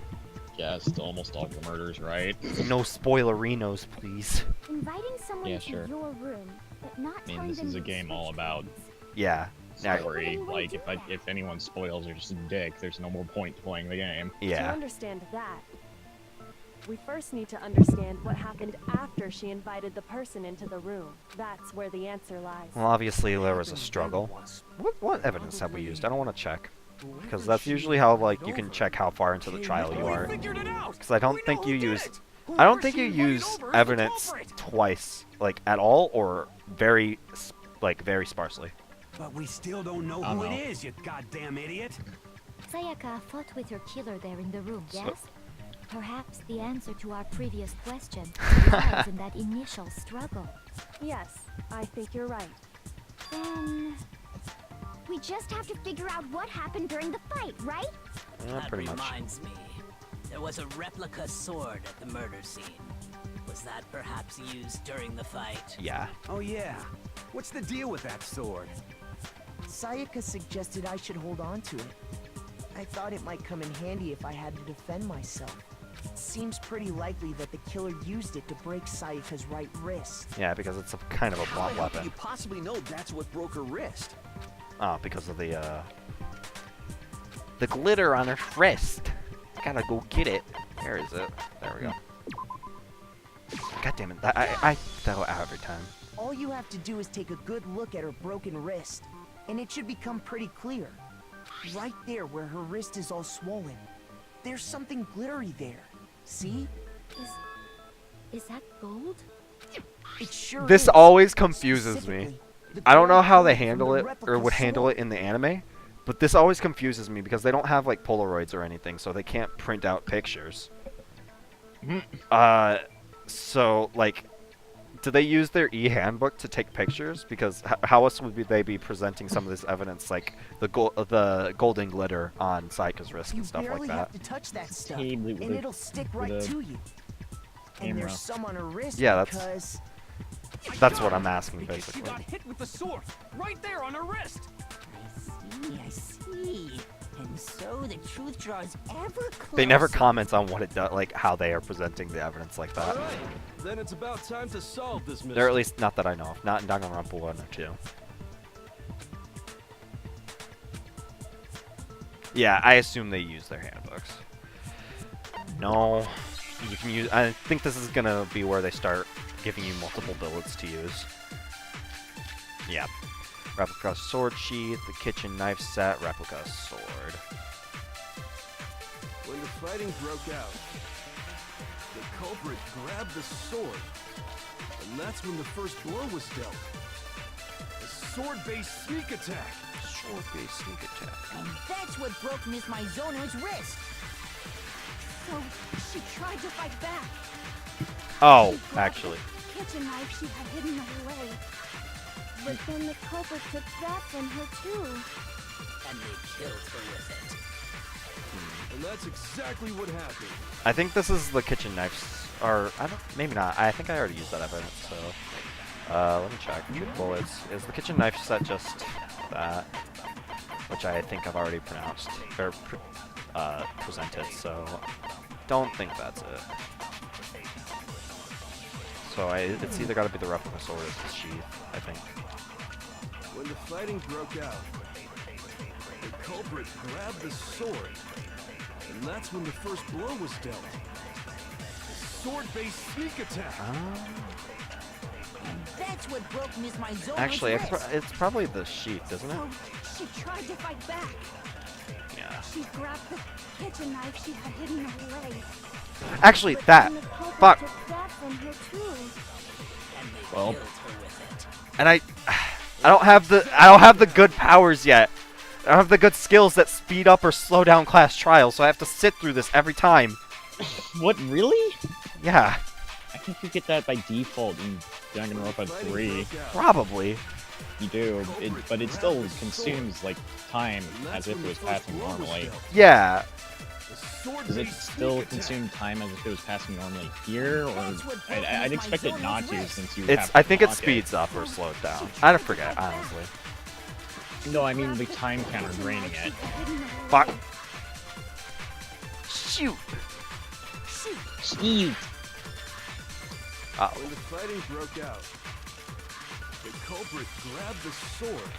guessed almost all the murders right. No spoilerinos, please. Inviting someone Yeah, to sure. your room, but not I mean, telling this them is a you game all switched about rooms. Yeah. Yeah. story. Like, if anyone spoils, they're just a dick. There's no more point to playing the game. To understand that, we first need to understand what happened after she invited the person into the room. That's where the answer lies. Well, obviously there was a struggle. What evidence have we used? I don't want to check. Because that's usually how, like, you can check how far into the trial you are. Because I don't think you use... I don't think you use evidence twice, like, at all, or very, very sparsely. But we still don't know I who don't it know. is, you goddamn idiot. Sayaka fought with her killer there in the room, yes? Perhaps the answer to our previous question lies in that initial struggle. Yes, I think you're right. Then we just have to figure out what happened during the fight, right? Yeah, That pretty much. reminds me. There was a replica sword at the murder scene. Was that perhaps used during the fight? Yeah. Oh yeah. What's the deal with that sword? Sayaka suggested I should hold on to it. I thought it might come in handy if I had to defend myself. It seems pretty likely that the killer used it to break Sayaka's right wrist. Yeah, because it's a kind of a How blunt the hell could weapon. you possibly know that's what broke her wrist? Oh, because of the glitter on her wrist. Gotta go get it. Where is it? There we go. God damn it. I fell out every time. All you have to do is take a good look at her broken wrist, and it should become pretty clear. Right there where her wrist is all swollen. There's something glittery there. See? Is that gold? It sure This is. always confuses me. Specifically, the I don't know gold how they coming from handle the it, or replica would handle it sword. in the anime, but this always confuses me because they don't have, like, Polaroids or anything, so they can't print out pictures. So, like, do they use their e-handbook to take pictures? Because how else would they be presenting some of this evidence, like the golden glitter on Sayaka's wrist and stuff like barely that? have to touch that stuff, Probably and with a- it'll stick with right a to you. And camera. there's some on her wrist Yeah, because... That's what I'm asking, Because she basically. got hit with the sword, right there on her wrist. I see. And so the truth draws ever closer. They never comment on what it does, like how they are presenting the evidence like that. Alright, then it's about time to solve this mystery. Or at least not that I know of. Not in Danganronpa 1 or 2. Yeah, I assume they use their handbooks. No, you can use. I think this is gonna be where they start giving you multiple bullets to use. Yeah. Replica sword sheath, the kitchen knife set, replica sword. When the fighting broke out, the culprit grabbed the sword, and that's when the first blow was dealt. A sword-based sneak attack. Sword-based sneak attack. And that's what broke Miss Maizono's wrist. So she tried to fight back. Oh, She grabbed actually. the kitchen knife she had hidden away. But then the culprit took that from her too. And they killed her with it. And that's exactly what happened. I think this is the kitchen knives, or I don't. Maybe not. I think I already used that evidence. So, let me check. Shoot bullets. Is the kitchen knife set just that, which I think I've already pronounced or presented. So don't think that's it. So it's either got to be the replica sword or the sheath, I think. When the fighting broke out, the culprit grabbed the sword, and that's when the first blow was dealt. Sword-based sneak attack. That's what broke Miss Mizono's Actually, wrist. it's probably the sheath, isn't it? She tried to fight back. Yeah. She grabbed the kitchen knife she had hidden away. Actually, But that. then the culprit Fuck. took that from her too. Well. And I don't have the good powers yet. I don't have the good skills that speed up or slow down class trials, so I have to sit through this every time. What, really? Yeah. I think you get that by default in Danganronpa 3. Probably. You do, but it still consumes, like, time as if it was passing normally. Yeah. Does it still consume time as if it was passing normally here, or I'd expect it not to, since you have to I think it block speeds up or slows down. I don't forget, honestly. No, I mean the time counter draining it. Fuck. Shoot. Shoot. When the fighting broke out, the culprit grabbed the sword.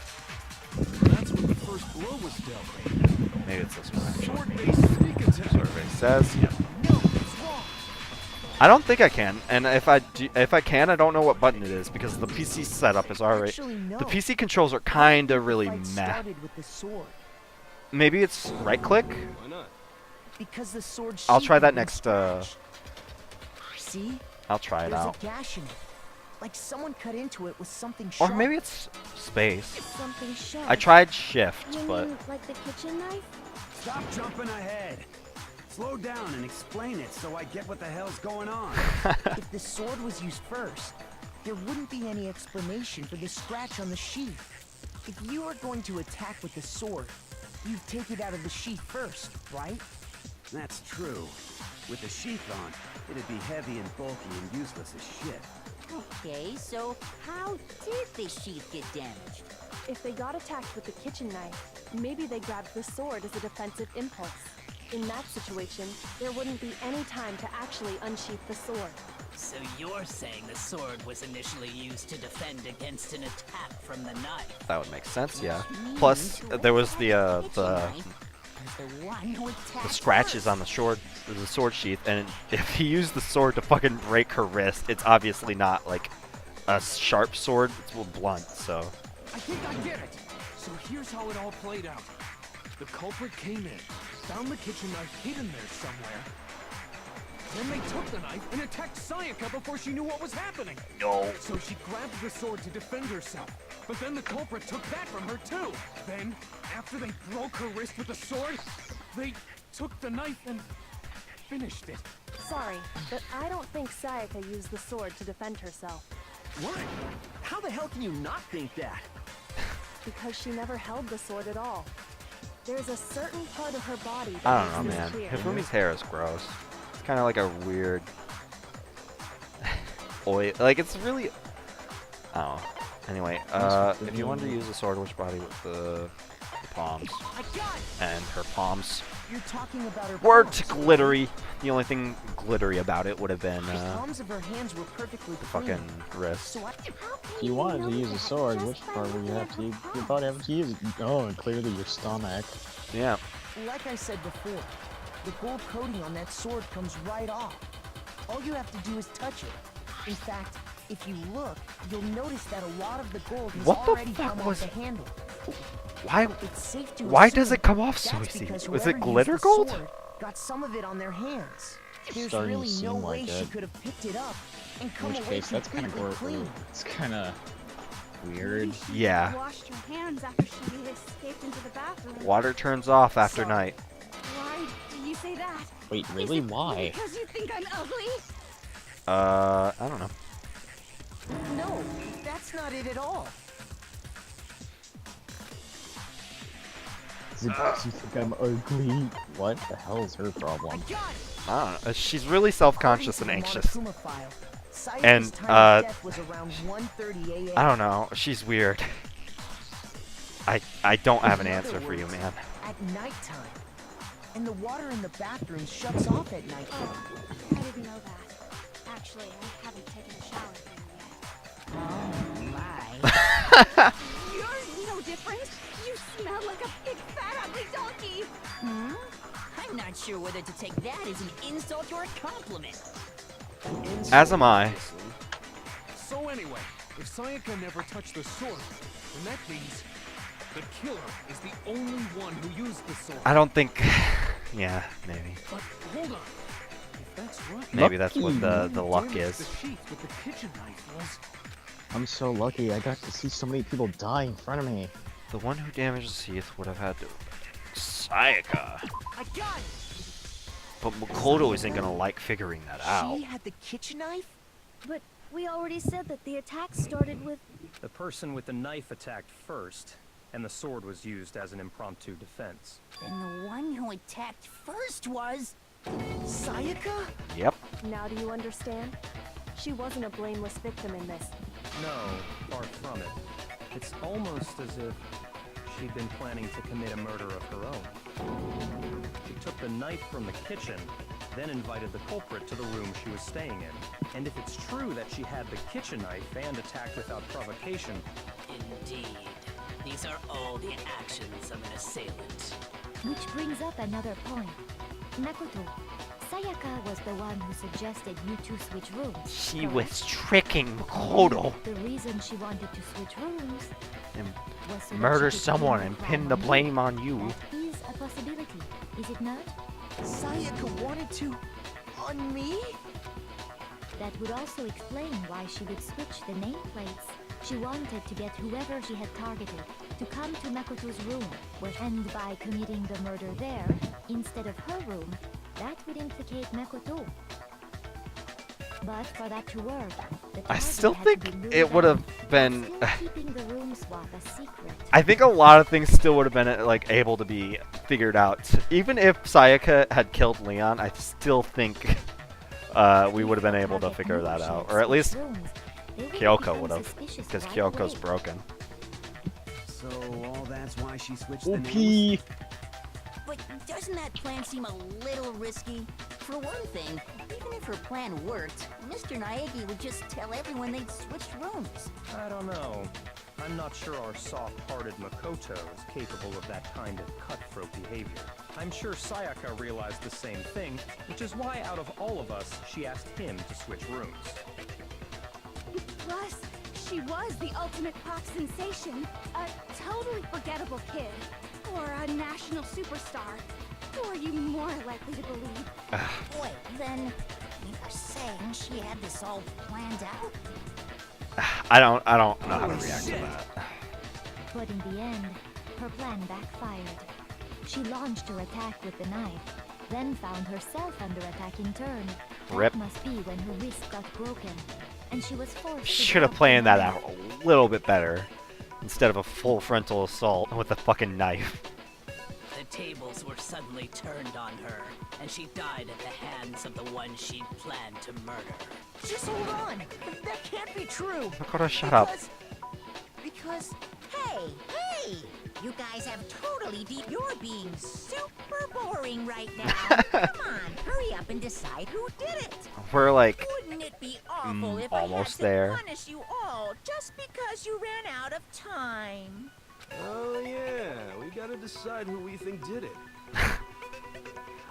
And that's when the first blow was dealt. Maybe it's this one, actually. Sword-based sneak attack. Survey says, yep. I don't think I can, and if I can, I don't know what button it is, because the PC setup is already... The PC controls are kinda really meh. With the sword. Maybe it's right-click? Why not? Because the sword I'll sheath try that had been next, scratched. See? I'll try it There's out. a gash in it. Like someone cut into it with something Or sharp. maybe it's space. Something sharp. I tried shift, You but... mean like the kitchen knife? Stop jumping ahead. Slow down and explain it so I get what the hell's going on. If the sword was used first, there wouldn't be any explanation for the scratch on the sheath. If you are going to attack with the sword, you take it out of the sheath first, right? That's true. With the sheath on, it'd be heavy and bulky and useless as shit. Okay, so how did the sheath get damaged? If they got attacked with the kitchen knife, maybe they grabbed the sword as a defensive impulse. In that situation, there wouldn't be any time to actually unsheath the sword. So you're saying the sword was initially used to defend against an attack from the knife? That would make sense, yeah. Plus, there was the scratches on the sword sheath, and if he used the sword to fucking break her wrist, it's obviously not like a sharp sword, it's a little blunt, so... I think I get it. So here's how it all played out. The culprit came in, found the kitchen knife hidden there somewhere. Then they took the knife and attacked Sayaka before she knew what was happening. No. So she grabbed the sword to defend herself. But then the culprit took that from her too. Then, after they broke her wrist with the sword, they took the knife and finished it. Sorry, but I don't think Sayaka used the sword to defend herself. What? How the hell can you not think that? Because she never held the sword at all. There's a certain part of her body that I don't know, makes man. this clear. Hifumi's hair is gross. It's kind of like a weird... oil... Like, it's really... I don't know. Anyway, if you wanted to use a sword, which body with the palms? And her palms You're talking about her weren't palms. glittery. The only thing glittery about it would have been, The palms of her hands were perfectly the clean. fucking wrist. So If you wanted to use a sword, which part would you have to use? You probably have to use it. Oh, and clearly your stomach. Yeah. like I said before, the gold coating on that sword comes right off. All you have to do is touch it. In fact, if you look, you'll notice that a lot of the gold has What the already fuck come was- off the handle. Why? It's safe to Why does assume it come off so that's easy? because Was whoever it glitter used the gold? sword got some of it on their hands. There's Starting to really seem no like way she it. could have picked it up and In come which away case, that's kind of completely clean. it's kind of weird. Yeah. Washed her hands after she escaped into the bathroom. Water turns off after night. Why do you say that? Wait, really? Why? Because you think I'm ugly? I don't know. No, that's not it at all. Is it because you think I'm ugly? What the hell is her problem? I don't know. She's really self-conscious and anxious. Sayaka's And, time of death was around 1:30 a.m. I don't know. She's weird. I don't have an answer for you, man. At nighttime. And the water in the bathroom shuts off at nighttime. I didn't know that. Actually, I haven't taken a shower in Oh my. You're no different. You smell like a big fat ugly donkey. Hmm? I'm not sure whether to take that as an insult or a compliment. As am I. So anyway, if Sayaka never touched the sword, then that means the killer is the only one who used the sword. I don't think. Yeah, maybe. But hold on. If that's right, Maybe that's what the luck damage is. the sheath with the kitchen knife was. I'm so lucky. I got to see so many people die in front of me. The one who damaged the sheath would have had to. Sayaka. I got it! But Makoto isn't gonna like figuring that out. She had the kitchen knife? But we already said that the attack started with... The person with the knife attacked first, and the sword was used as an impromptu defense. Then the one who attacked first was... Sayaka? Yep. Now do you understand? She wasn't a blameless victim in this. No, far from it. It's almost as if she'd been planning to commit a murder of her own. She took the knife from the kitchen, then invited the culprit to the room she was staying in. And if it's true that she had the kitchen knife and attacked without provocation... Indeed. These are all the actions of an assailant. Which brings up another point. Makoto, Sayaka was the one who suggested you two switch rooms. She correct? was tricking Makoto. The reason she wanted to switch rooms And was so that murder she could someone pin and the pin crime the on you. blame on you. That is a possibility, is it not? Sayaka wanted to... on me? That would also explain why she would switch the nameplates. She wanted to get whoever she had targeted to come to Makoto's room, and by committing the murder there, instead of her room, that would implicate Makoto. But for that to work, the I target still had to think be lured it would have out, been. while still keeping the room swap a secret. I think a lot of things still would have been like able to be figured out. Even if Sayaka had killed Leon, I still think we would have been able to figure that out, or at least Kyoko would have, because Kyoko's broken. So all that's why she switched the names? OP! But doesn't that plan seem a little risky? For one thing, even if her plan worked, Mr. Naegi would just tell everyone they'd switched rooms. I don't know. I'm not sure our soft-hearted Makoto is capable of that kind of cutthroat behavior. I'm sure Sayaka realized the same thing, which is why out of all of us, she asked him to switch rooms. Plus, she was the ultimate pop sensation. A totally forgettable kid. Or a national superstar. Who are you more likely to believe? Wait, then you're saying she had this all planned out? I don't know how to react to that. But in the end, her plan backfired. She launched her attack with the knife, then found herself under attack in turn. Rip. That must be when her wrist got broken, and she was forced to Should have drop planned the that knife. out a little bit better, instead of a full frontal assault with a fucking knife. The tables were suddenly turned on her, and she died at the hands of the one she'd planned to murder. Just hold on! That can't be true! Makoto, shut up. Because... Hey, hey! You guys have totally You're being super boring right now. Come on, hurry up and decide who did it. We're like Wouldn't it be awful if I had almost to there. punish you all just because you ran out of time? Oh yeah, we gotta decide who we think did it.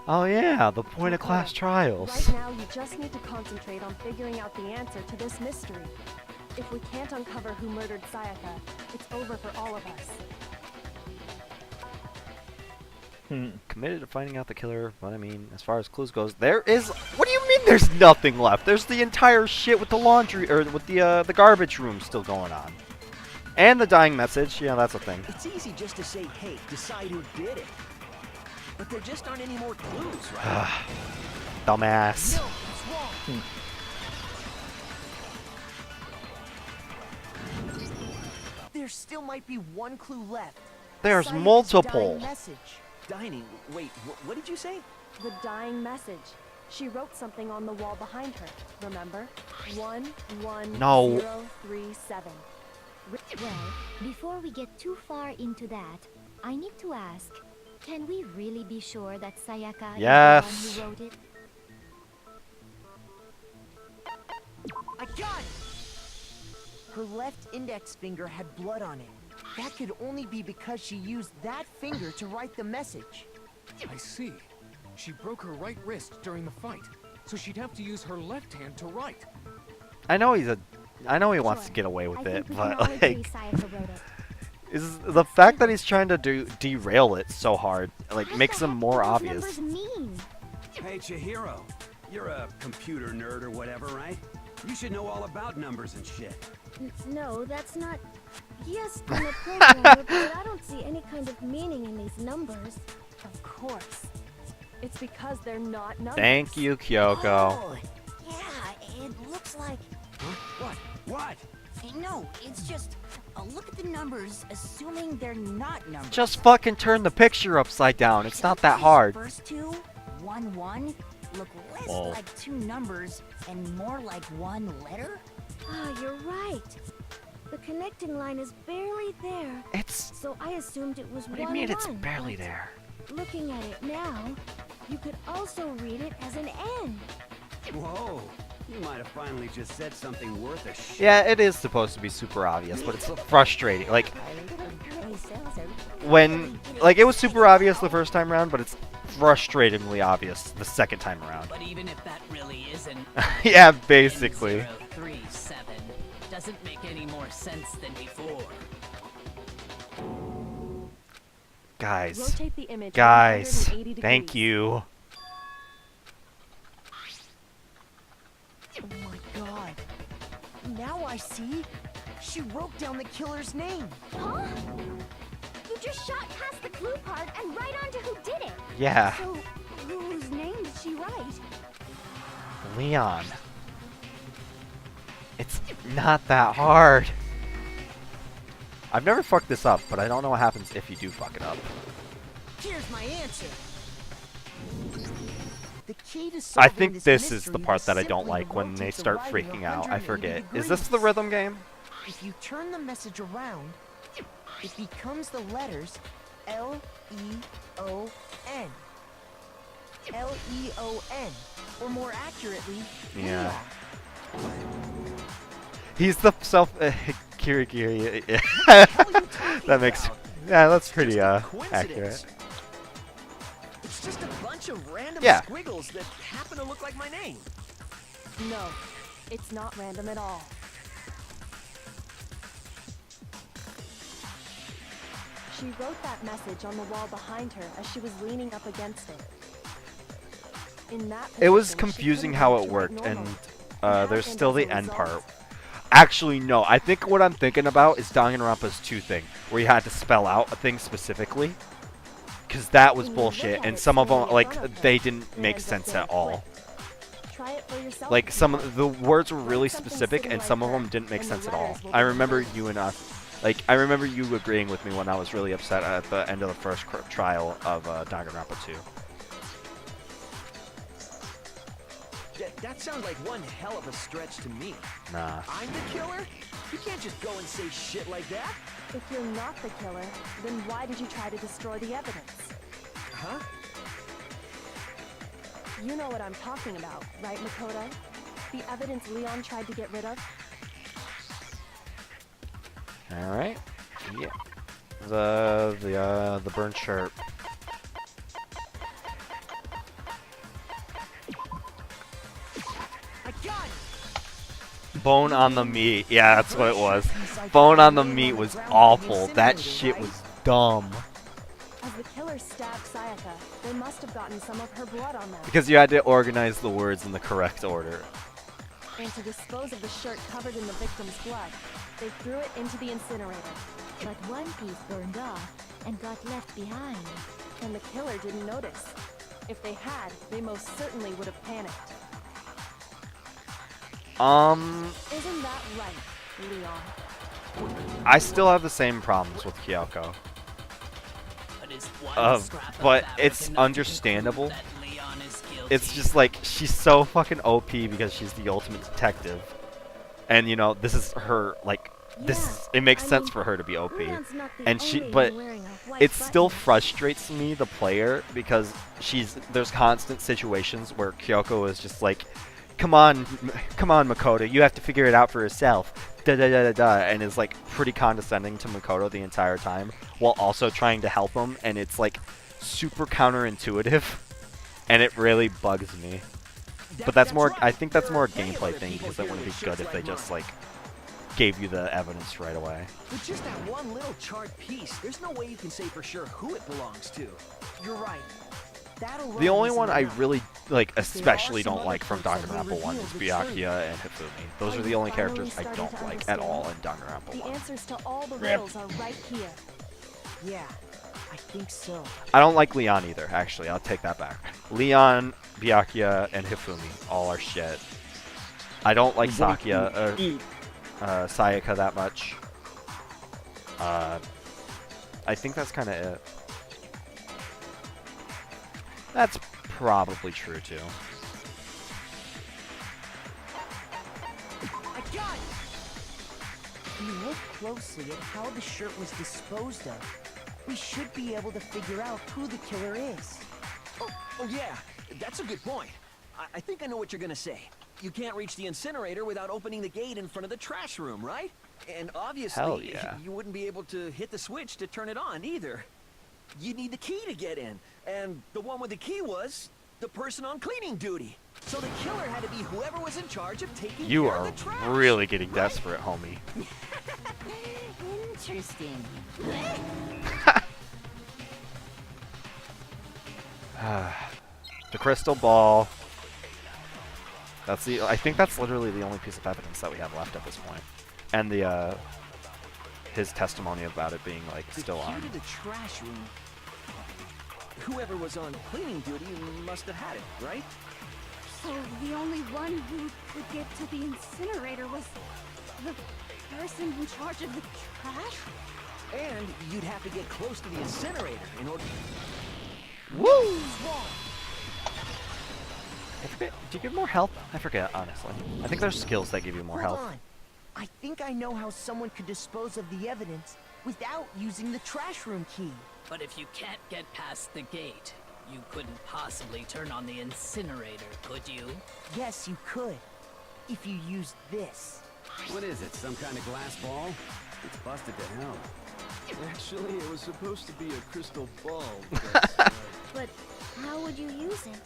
Oh yeah, the point of class trials. Right now, you just need to concentrate on figuring out the answer to this mystery. If we can't uncover who murdered Sayaka, it's over for all of us. Committed to finding out the killer, but I mean, as far as clues goes, there is. What do you mean? There's nothing left. There's the entire shit with the laundry or with the garbage room still going on, and the dying message. Yeah, that's a thing. It's easy just to say, hey, decide who did it. But there just aren't any more clues, right? Dumbass. No, it's wrong! There still might be one clue left. There's Sayaka's multiple. dying message. Dining. Wait, what did you say? The dying message. She wrote something on the wall behind her, remember? 11037. Well, before we get too far into that, I need to ask, can we really be sure that Sayaka Yes. is the one who wrote it? I got it! Her left index finger had blood on it. That could only be because she used that finger to write the message. I see. She broke her right wrist during the fight, so she'd have to use her left hand to write. I know he wants to get away with it, but like, is the fact that he's trying to derail it so hard, like, makes him more obvious. Hey, Chihiro. You're a computer nerd or whatever, right? You should know all about numbers and shit. No, that's not... Yes, I'm a programmer, but I don't see any kind of meaning in these numbers. Of course. It's because they're not numbers. Thank you, Kyoko. Oh, yeah, it looks like... What? What? No, it's just look at the numbers, assuming they're not numbers. Just fucking turn the picture upside down. It's not that hard. First two, 1, 1, look less Whoa. like two numbers and more like one letter. Ah, you're right. The connecting line is barely there. It's... So I assumed it was What do you 1, mean it's 1, barely but there? Looking at it now, you could also read it as an N. Whoa. You might have finally just said something worth a shit. Yeah, it is supposed to be super obvious, but it's frustrating. Like, when... Like, it was super obvious the first time around, but it's frustratingly obvious the second time around. But even if that really isn't... Yeah, basically. 037 doesn't make any more sense than before. Guys. Rotate the image Guys. 180 Thank degrees. you. Oh my god. Now I see. She wrote down the killer's name. Huh? You just shot past the clue part and right onto who did it. Yeah. So, whose name did she write? Leon. It's not that hard. I've never fucked this up, but I don't know what happens if you do fuck it up. Here's my answer. The key to I solving think this is mystery the part that I don't simply like when they rotate the start writing freaking out. I 180 forget. Is degrees. this the rhythm game? If you turn the message around, it becomes the letters L-E-O-N. L-E-O-N. Or more accurately, Yeah. Leon. He's the Kirigiri. That makes... Yeah, that's pretty, accurate. It's just a bunch of random Yeah. squiggles that happen to look like my name. No, it's not random at all. She wrote that message on the wall behind her as she was leaning up against it. In that It was position, she confusing couldn't how write it worked, and normally. there's still as a the end result. part. Actually, no. I think what I'm thinking about is Danganronpa's 2 thing, where you had to spell out a thing specifically. Because that was When you look bullshit, at and it some of standing them, in like, front of her, they didn't it make ends up sense getting at all. flipped. Try it for yourself Like, if you some want. of the words were really Something specific, sitting and right some of there, them didn't make and the sense at all. letters will I be remember flipped. you and us, like, I remember you agreeing with me when I was really upset at the end of the first trial of Danganronpa 2. That sounds like one hell of a stretch to me. Nah. I'm the killer? You can't just go and say shit like that. If you're not the killer, then why did you try to destroy the evidence? Huh? You know what I'm talking about, right, Makoto? The evidence Leon tried to get rid of? Alright. Yeah. The burnt shirt. I got it. Bone on the meat. Yeah, that's what it was. Bone on the meat was awful. That shit was dumb. As the killer stabbed Sayaka, they must have gotten some of her blood on them. Because you had to organize the words in the correct order. And to dispose of the shirt covered in the victim's blood, they threw it into the incinerator. But one piece burned off and got left behind. And the killer didn't notice. If they had, they most certainly would have panicked. Isn't that right, Leon? I still have the same problems with Kyoko. But is one scrap of But fabric it's enough to understandable. prove that Leon is guilty? It's just like, she's so fucking OP because she's the ultimate detective. And, you know, this is her, like, it makes sense for her to be OP, and but it still frustrates me, the player, because there's constant situations where Kyoko is just like, come on Makoto, you have to figure it out for yourself, da da da da da, and is like pretty condescending to Makoto the entire time while also trying to help him, and it's like super counterintuitive, and it really bugs me. But that's more, I think that's more a gameplay thing, because it wouldn't be good if they just like gave you the evidence right away. With just that one little chart piece, there's no way you can say for sure who it belongs to. You're right. The only one I really especially don't like from Danganronpa 1 is Byakuya and Hifumi. Those are the only characters I don't like at all in Danganronpa 1. The answers to all the riddles are right here. Yeah, I think so. I don't like Leon either, actually. I'll take that back. Leon, Byakuya, and Hifumi all are shit. I don't like Sayaka that much. I think that's kind of it. That's probably true too. I got it! If you look closely at how the shirt was disposed of, we should be able to figure out who the killer is. Oh yeah, that's a good point. I think I know what you're gonna say. You can't reach the incinerator without opening the gate in front of the trash room, right? And obviously, hell yeah, you wouldn't be able to hit the switch to turn it on either. You'd need the key to get in, and the one with the key was the person on cleaning duty. So the killer had to be whoever was in charge of taking you care are of the trash. really getting desperate, homie. Interesting. The crystal ball. I think that's literally the only piece of evidence that we have left at this point. And the his testimony about it being like still on. The trash room. Whoever was on cleaning duty must have had it, right? So the only one who could get to the incinerator was the person in charge of the trash? And you'd have to get close to the incinerator in order. Woo! Do you get more health? I forget, honestly. I think there's skills that give you more health. Hold on. I think I know how someone could dispose of the evidence without using the trash room key. But if you can't get past the gate, you couldn't possibly turn on the incinerator, could you? Yes, you could. If you used this. What is it, some kind of glass ball? It's busted to hell. Actually, it was supposed to be a crystal ball, But how would you use it?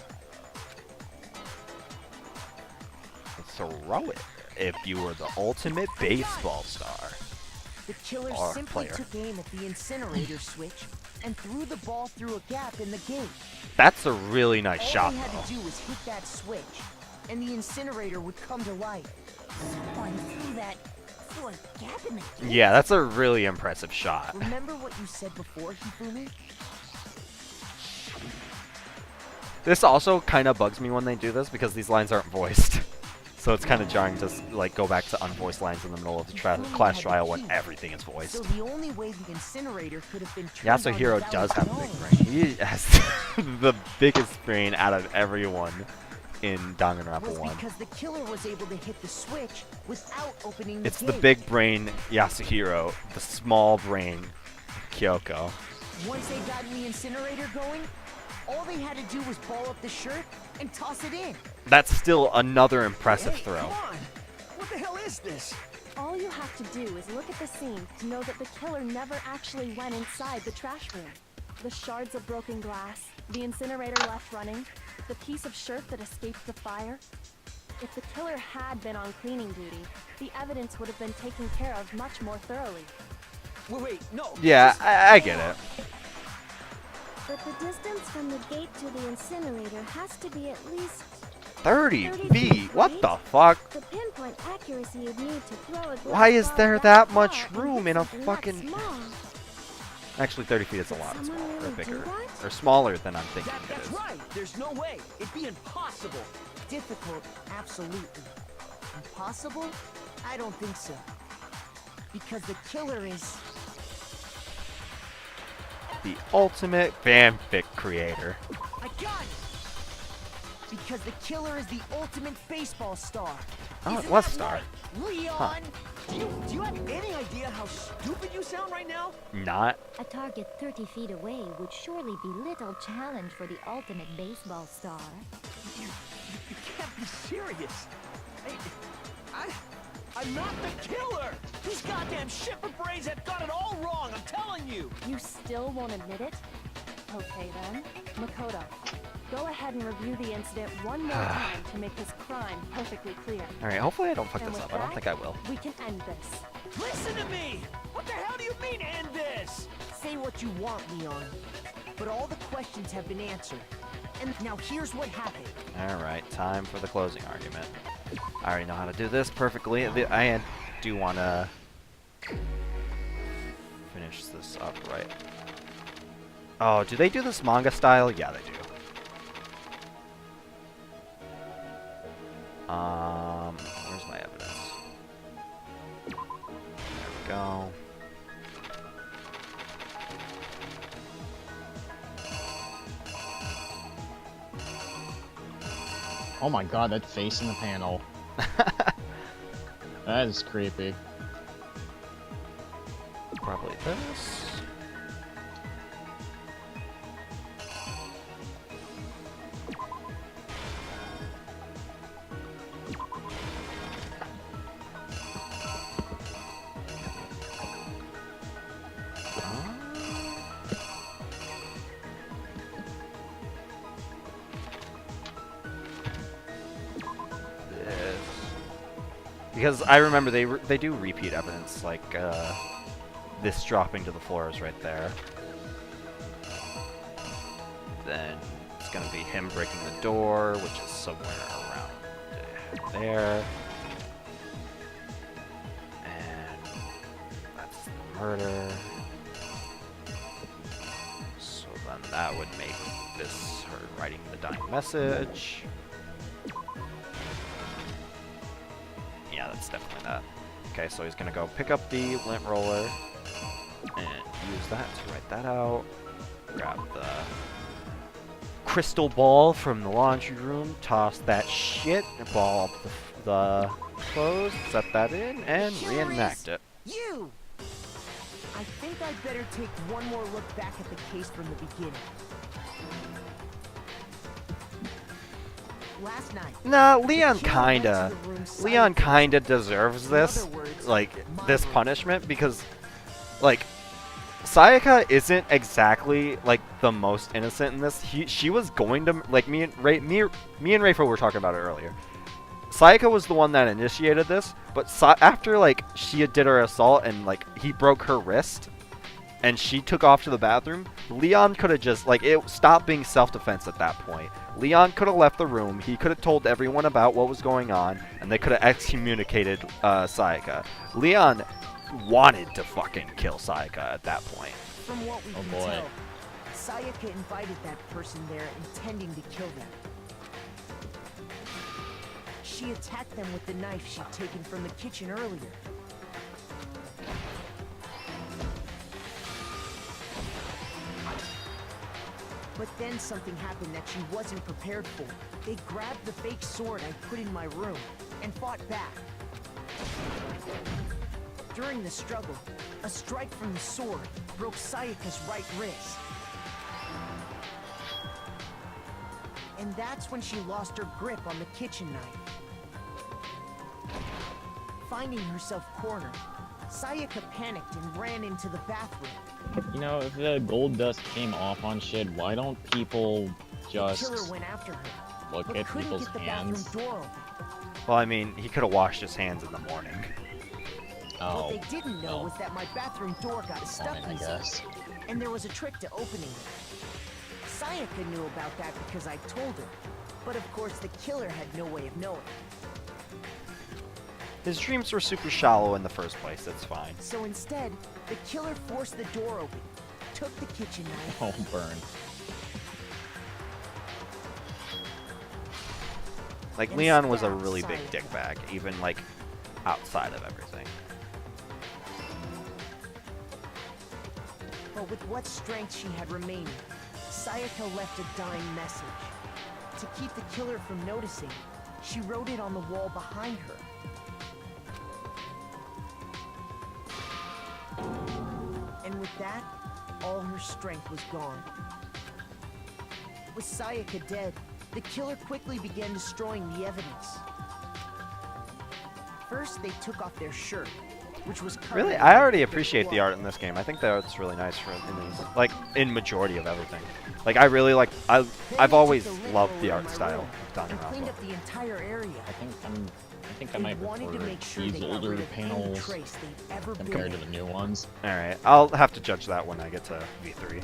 Throw it if you were the ultimate baseball star. The killer Or simply player. took aim at the incinerator switch and threw the ball through a gap in the gate. That's a really nice All shot, he had though. to do was hit that switch, and the incinerator would come to life. Someone threw that through a gap in the gate. Yeah, that's a really impressive shot. Remember what you said before, Hifumi? This also kind of bugs me when they do this because these lines aren't voiced. So it's kind of jarring to like go back to unvoiced lines in the middle of the class trial when everything is voiced. So the only way the incinerator could have been turned on Yasuhiro without does have a knowing. big brain. He has the biggest brain out of everyone in Danganronpa Was 1. because the killer was able to hit the switch without opening the It's gate. the big brain Yasuhiro, the small brain Kyoko. Once they got the incinerator going, all they had to do was ball up the shirt and toss it in. That's still another impressive Hey, throw. come on! What the hell is this? All you have to do is look at the scene to know that the killer never actually went inside the trash room. The shards of broken glass, the incinerator left running, the piece of shirt that escaped the fire. If the killer had been on cleaning duty, the evidence would have been taken care of much more thoroughly. Wait, no. Yeah, I get it. But the distance from the gate to the incinerator has to be at least 30 feet, feet? What right? the fuck? The pinpoint accuracy you'd need to throw a glass Why is ball there that far much and room hit in a something that fucking... small. Actually, 30 feet is a lot Someone smaller, or really do bigger. that? Or smaller than I'm thinking it That's is. right. There's no way. It'd be impossible. Difficult, absolutely. Impossible? I don't think so. Because the killer is... The ultimate fanfic creator. I got it! Because the killer is the ultimate baseball star. Oh, it Isn't was that Star. right, Leon? Huh. Do you have any idea how stupid you sound right now? Not. A target 30 feet away would surely be little challenge for the ultimate baseball star. You can't be serious. I'm not the killer! These goddamn shipper brains have got it all wrong, I'm telling you! You still won't admit it? Okay then. Makoto, go ahead and review the incident one more time to make this crime perfectly clear. Alright, hopefully I don't fuck And this with up. I don't that, think I will. We can end this. Listen to me! What the hell do you mean, end this? Say what you want, Leon. But all the questions have been answered. And now here's what happened. Alright, time for the closing argument. I already know how to do this perfectly. I do want to finish this up right. Oh, do they do this manga style? Yeah, they do. Where's my evidence? There we go. Oh my god, that face in the panel. That is creepy. Probably this. Because I remember they do repeat evidence, like this dropping to the floor is right there. Then it's gonna be him breaking the door, which is somewhere around there. And that's the murder. So then that would make this her writing the dying message. Yeah, that's definitely that. Okay, so he's gonna go pick up the lint roller and use that to write that out. Grab the crystal ball from the laundry room, toss that shit, ball up the clothes, set that in, and reenact it. You! I think I'd better take one more look back at the case from the beginning. Last night. No, Leon kinda deserves this, like, this punishment, because, like, Sayaka isn't exactly, like, the most innocent in this. She was going to, like, me and Reifo were talking about it earlier. Sayaka was the one that initiated this, but after, like, she did her assault and, like, he broke her wrist, and she took off to the bathroom, Leon could have just, like, it stopped being self-defense at that point. Leon could have left the room, he could have told everyone about what was going on, and they could have excommunicated Sayaka. Leon wanted to fucking kill Sayaka at that point. From what we can tell, Sayaka invited that person there intending to kill them. She attacked them with the knife she'd taken from the kitchen earlier. But then something happened that she wasn't prepared for. They grabbed the fake sword I put in my room and fought back. During the struggle, a strike from the sword broke Sayaka's right wrist. And that's when she lost her grip on the kitchen knife. Finding herself cornered, Sayaka panicked and ran into the bathroom. You know, if the gold dust came off on shit, why don't people just The killer went after her, look but at couldn't people's get the hands? bathroom door open. Well, I mean, he could have washed his hands in the morning. Oh. What they didn't know was that my bathroom door got stuck I inside, guess. and there was a trick to opening it. Sayaka knew about that because I told her, but of course the killer had no way of knowing. His dreams were super shallow in the first place, that's fine. So instead, the killer forced the door open, took the kitchen knife. Oh, burn. Like, And Leon was a stabbed really big Sayaka. dickbag, even, like, outside of everything. But with what strength she had remaining, Sayaka left a dying message. To keep the killer from noticing, she wrote it on the wall behind her. And with that, all her strength was gone. With Sayaka dead, the killer quickly began destroying the evidence. First, they took off their shirt, which was covered Really, in I already thick appreciate the blood. art in this game. I think the art's really nice for like in majority of everything. Like I really like I've always loved the art style of And cleaned Danganronpa. up the entire area. I think I They might wanted to prefer make sure these they got older rid of any panels trace they'd ever been compared to in. the new ones. All right, I'll have to judge that when I get to V3.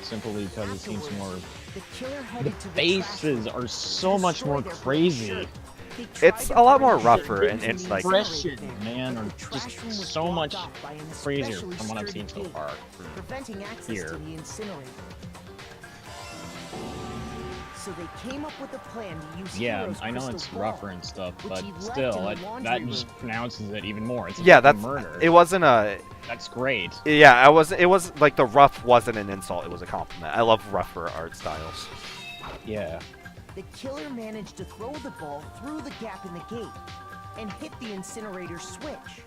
Simply because it seems more. The killer The headed to the faces trash are so much more destroy their crazy. shirt. They tried It's to a lot burn more the rougher shirt and into it's the like incinerator, Expression, man, but are the trash just room was so blocked much off by an crazier especially from what I've seen sturdy so gate, far. preventing access Here. to the incinerator. So they came up with a plan to use Yeah, Hero's I know crystal it's ball, rougher and stuff, which but he left still, in the laundry that room. just pronounces it even more. It's a yeah, fucking that's murder. it wasn't a That's great. yeah, it was like the rough wasn't an insult, it was a compliment. I love rougher art styles. Yeah. The killer managed to throw the ball through the gap in the gate and hit the incinerator switch.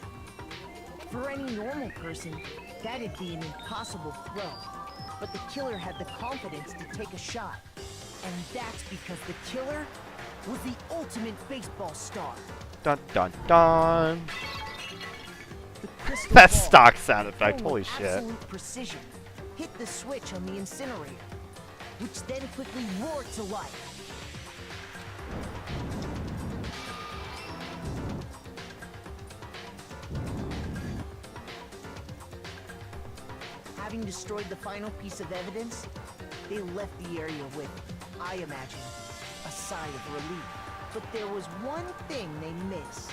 For any normal person, that'd be an impossible throw. But the killer had the confidence to take a shot. And that's because the killer was the ultimate baseball star. Dun dun dun. The crystal That ball, stock sound effect, thrown holy with shit. absolute precision, hit the switch on the incinerator, which then quickly roared to life. Having destroyed the final piece of evidence, they left the area with, I imagine, a sigh of relief. But there was one thing they missed.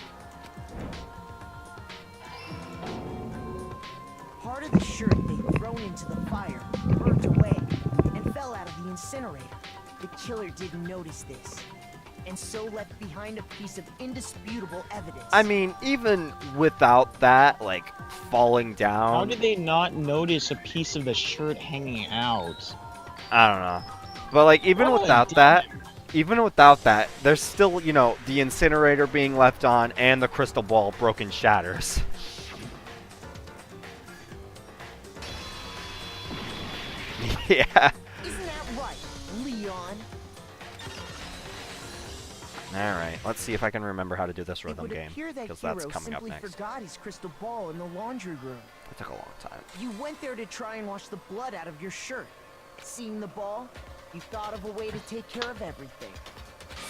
Part of the shirt they'd thrown into the fire burnt away and fell out of the incinerator. The killer didn't notice this, and so left behind a piece of indisputable evidence. I mean, even without that, like falling down. How did they not notice a piece of the shirt hanging out? I don't know. But like even without that, there's still, you know, the incinerator being left on and the crystal ball broken shatters. Yeah. Isn't that right, Leon? Alright, let's see if I can remember how to do this It rhythm would game. appear that Because that's hero coming up simply next. forgot his crystal ball in the laundry room. It took a long time. You went there to try and wash the blood out of your shirt. Seeing the ball, you thought of a way to take care of everything.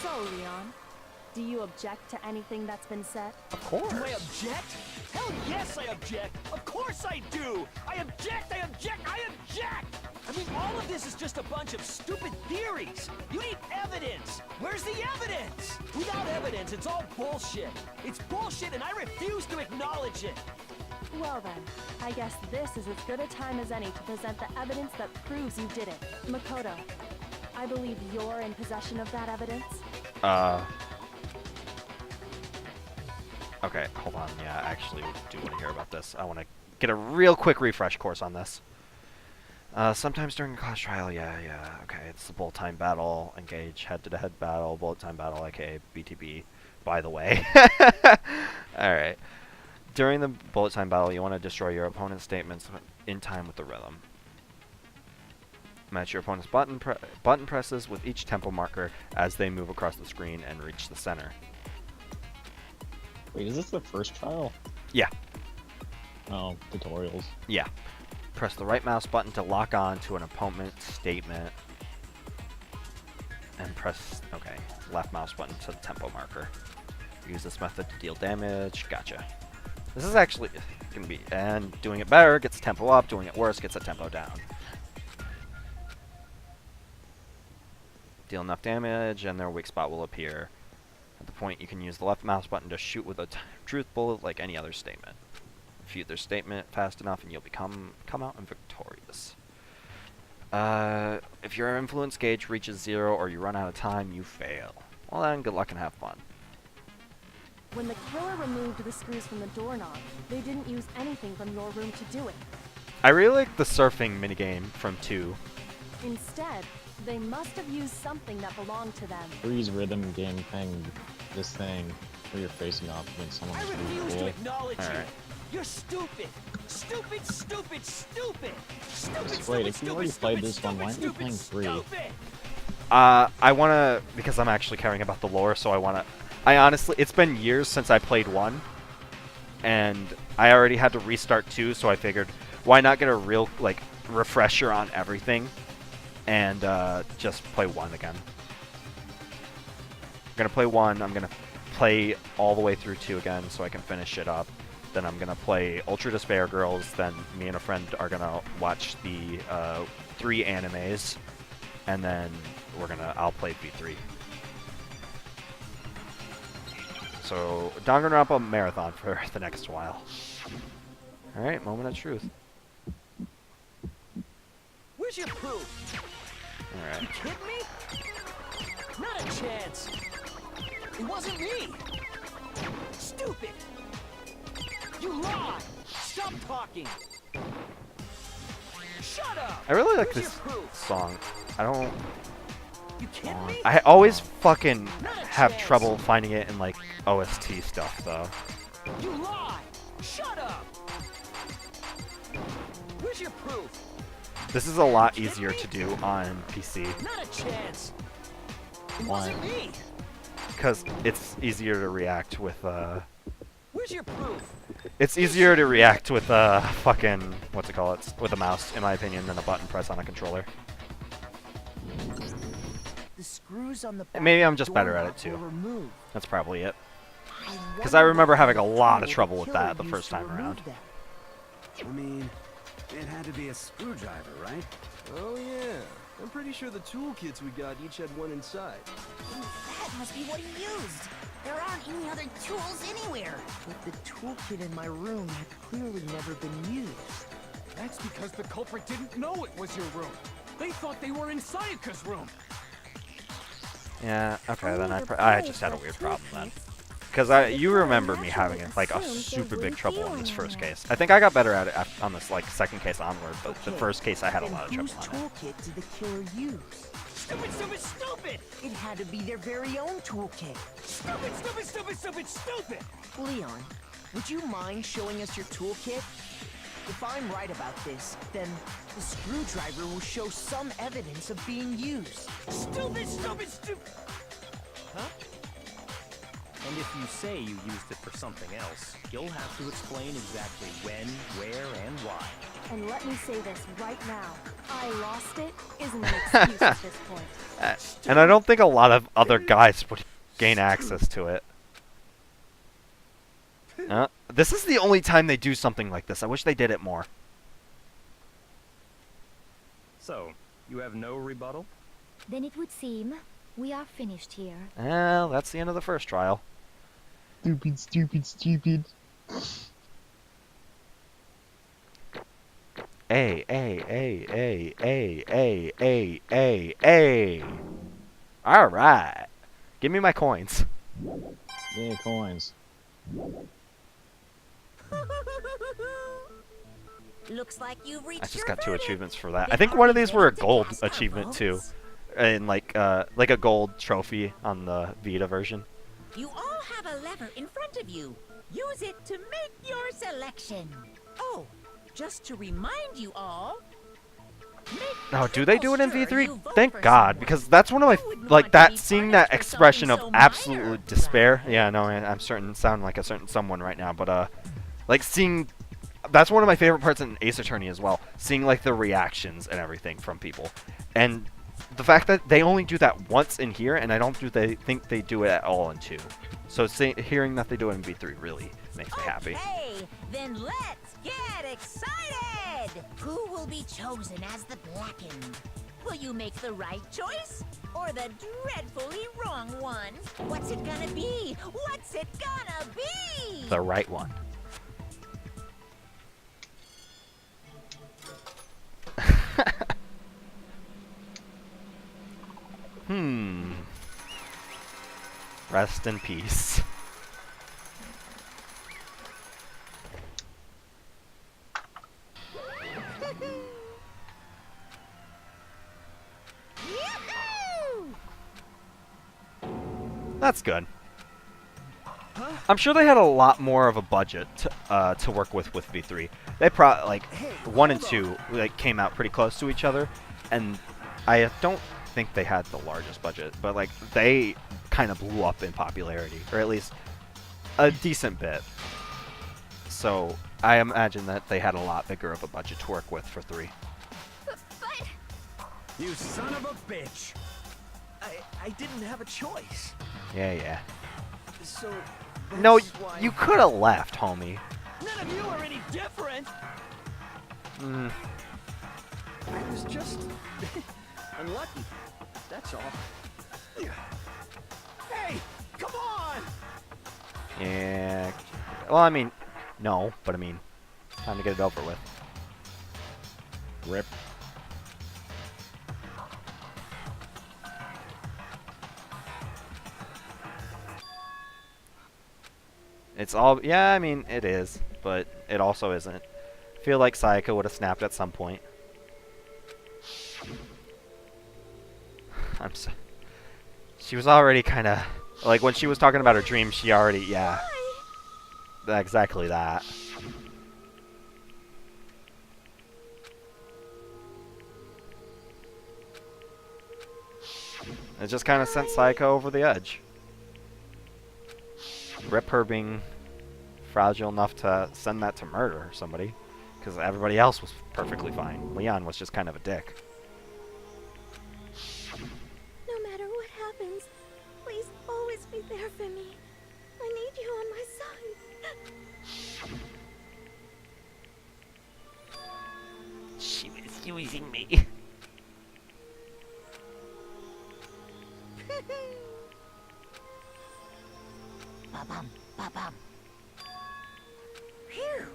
So, Leon, do you object to anything that's been said? Of course. Do I object? Hell yes, I object. Of course I do. I object. I object. I object. I mean, all of this is just a bunch of stupid theories. You need evidence. Where's the evidence? Without evidence, it's all bullshit. It's bullshit, and I refuse to acknowledge it. Well then, I guess this is as good a time as any to present the evidence that proves you did it. Makoto, I believe you're in possession of that evidence? Okay, hold on. Yeah, I actually do want to hear about this. I want to get a real quick refresh course on this. Sometimes during a class trial, yeah, okay, it's the bullet time battle, engage, head-to-head battle, bullet time battle, aka BTB, by the way. Alright. During the bullet time battle, you want to destroy your opponent's statements in time with the rhythm. Match your opponent's button presses with each tempo marker as they move across the screen and reach the center. Wait, is this the first trial? Yeah. Oh, tutorials. Yeah. Press the right mouse button to lock on to an opponent's statement. And press, okay, left mouse button to the tempo marker. Use this method to deal damage. Gotcha. This is actually going to be, and doing it better gets tempo up, doing it worse gets a tempo down. Deal enough damage and their weak spot will appear. At the point, you can use the left mouse button to shoot with a truth bullet like any other statement. Refute their statement fast enough and you'll come out and victorious. If your influence gauge reaches 0 or you run out of time, you fail. Well then, good luck and have fun. When the killer removed the screws from the doorknob, they didn't use anything from your room to do it. I really like the surfing minigame from 2. Instead, they must have used something that belonged to them. Freeze rhythm game thing, this thing, where you're facing off against someone I who's refuse pretty to cool. acknowledge Alright. you. You're stupid. Stupid, stupid, stupid. Stupid, Wait, stupid, if you already played this one, why aren't you stupid, playing 3? stupid. I wanna, because I'm actually caring about the lore, so I honestly, it's been years since I played 1, and I already had to restart 2, so I figured, why not get a real, like, refresher on everything, and just play 1 again. I'm gonna play 1, I'm gonna play all the way through 2 again, so I can finish it up. Then I'm gonna play Ultra Despair Girls, then me and a friend are gonna watch the 3 animes, and then I'll play V3. So, Danganronpa marathon for the next while. Alright, moment of truth. Where's your proof? Alright. You kidding me? Not a chance. It wasn't me. Stupid. You lied. Stop talking. Shut up. I really like Where's this your proof? song. I don't... You kidding me? I always fucking Not a have chance. trouble finding it in, like, OST stuff, though. You lie. Shut up. Where's your proof? This is a lot easier to do on PC, Not a chance. It Why? wasn't me. because it's easier to react with, Where's your proof? It's easier to react with, fucking, what's it called? With a mouse, in my opinion, than a button press on a controller. The screws on the back Maybe I'm of just the better at it, doorknob too. were removed. That's probably it. I Because I wonder remember what having a kind of lot of tool trouble the with killer that the used first to time remove around. them. I mean, it had to be a screwdriver, right? Oh yeah. I'm pretty sure the toolkits we got each had one inside. That must be what he used. There aren't any other tools anywhere. But the toolkit in my room had clearly never been used. That's because the culprit didn't know it was your room. They thought they were in Sayaka's room. Yeah, okay, then I just had a weird problem then. Because you remember me having like a super big trouble in this first case. I think I got better at it on this like second case onward, but the first case I had a lot of trouble Whose on it. toolkit did the killer use? Stupid, stupid, stupid! It had to be their very own toolkit. Stupid, stupid, stupid, stupid, stupid! Leon, would you mind showing us your toolkit? If I'm right about this, then the screwdriver will show some evidence of being used. Stupid, stupid, stupid! Huh? And if you say you used it for something else, you'll have to explain exactly when, where, and why. And let me say this right now. I lost it isn't an excuse at this point. And I don't think a lot of other guys would gain access to it. This is the only time they do something like this. I wish they did it more. So, you have no rebuttal? Then it would seem we are finished here. Well, that's the end of the first trial. Stupid, stupid, stupid. A, A, A, A, A, A, A, A, A. Alright. Give me my coins. Yeah, coins. Looks like you've reached I just your got 2 verdict. achievements for that. I Been think one of hard these were a to gold cast our achievement too. votes. And like a gold trophy on the Vita version. You all have a lever in front of you. Use it to make your selection. Oh, just to remind you all. No, do they do it in sure you V3? vote Thank for God, someone because that's one of my who wouldn't like want to that be seeing punished that for expression of something so absolute minor. despair. Yeah, no, I'm certain sound like a certain someone right now, but like seeing that's one of my favorite parts in Ace Attorney as well. Seeing like the reactions and everything from people, and the fact that they only do that once in here, and I don't think they do it at all in 2. So hearing that they do it in V3 really makes me happy. Okay, then let's get excited! Who will be chosen as the Blackened? Will you make the right choice? Or the dreadfully wrong one? What's it gonna be? What's it gonna be? The right one. Rest in peace. That's good. I'm sure they had a lot more of a budget to work with V3. They like 1 and 2 like came out pretty close to each other, and I don't think they had the largest budget, but like they kind of blew up in popularity, or at least a decent bit. So I imagine that they had a lot bigger of a budget to work with for 3. You son of a bitch! I didn't have a choice. Yeah. So No, that's why you could have left, homie. none of you are any different. Mm. I was just unlucky. That's all. Hey, come on! Yeah. Well, I mean, no, but I mean, time to get it over with. Rip. It's all, yeah, I mean, it is, but it also isn't. I feel like Sayaka would have snapped at some point. She was already kind of, like, when she was talking about her dream, she already, yeah. Exactly that. It just kind of sent Sayaka over the edge. Rip her being fragile enough to send that to murder somebody, because everybody else was perfectly fine. Leon was just kind of a dick. No matter what happens, please always be there for me. I need you on my side. She was using me. Ba-bum, ba-bum. Phew.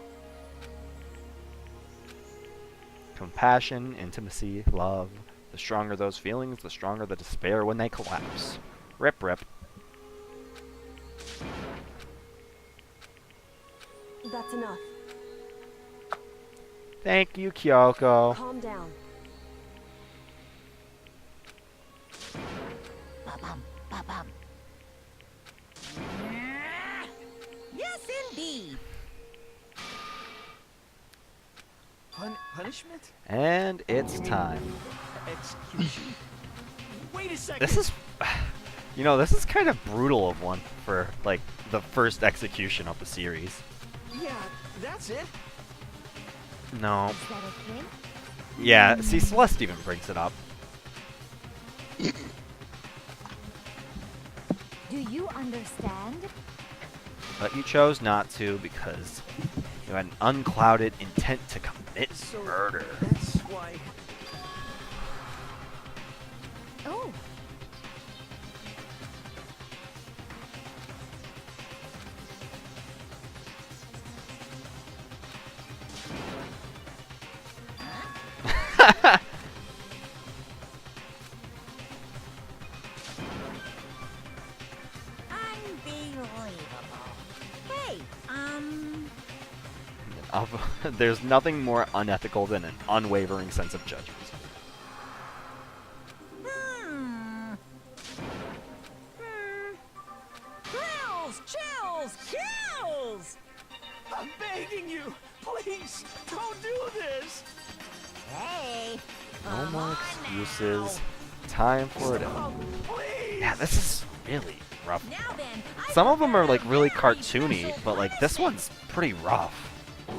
Compassion, intimacy, love. The stronger those feelings, the stronger the despair when they collapse. Rip, rip. That's enough. Thank you, Kyoko. Calm down. Ba-bum, ba-bum. Yes, indeed. Punishment? And it's time. Execution. Wait a second. This is, you know, this is kind of brutal of one for, like, the first execution of the series. Yeah, that's it. No. Is that okay? Yeah, see, Celeste even brings it up. Do you understand? But you chose not to because you had an unclouded intent to commit murder. That's why. Oh. Unbelievable. Hey, There's nothing more unethical than an unwavering sense of judgment. Chills, chills, chills! I'm begging you, please, don't do this. Hey. No more excuses. Time for it. Yeah, this is really rough. Some of them are like really cartoony, but like this one's pretty rough.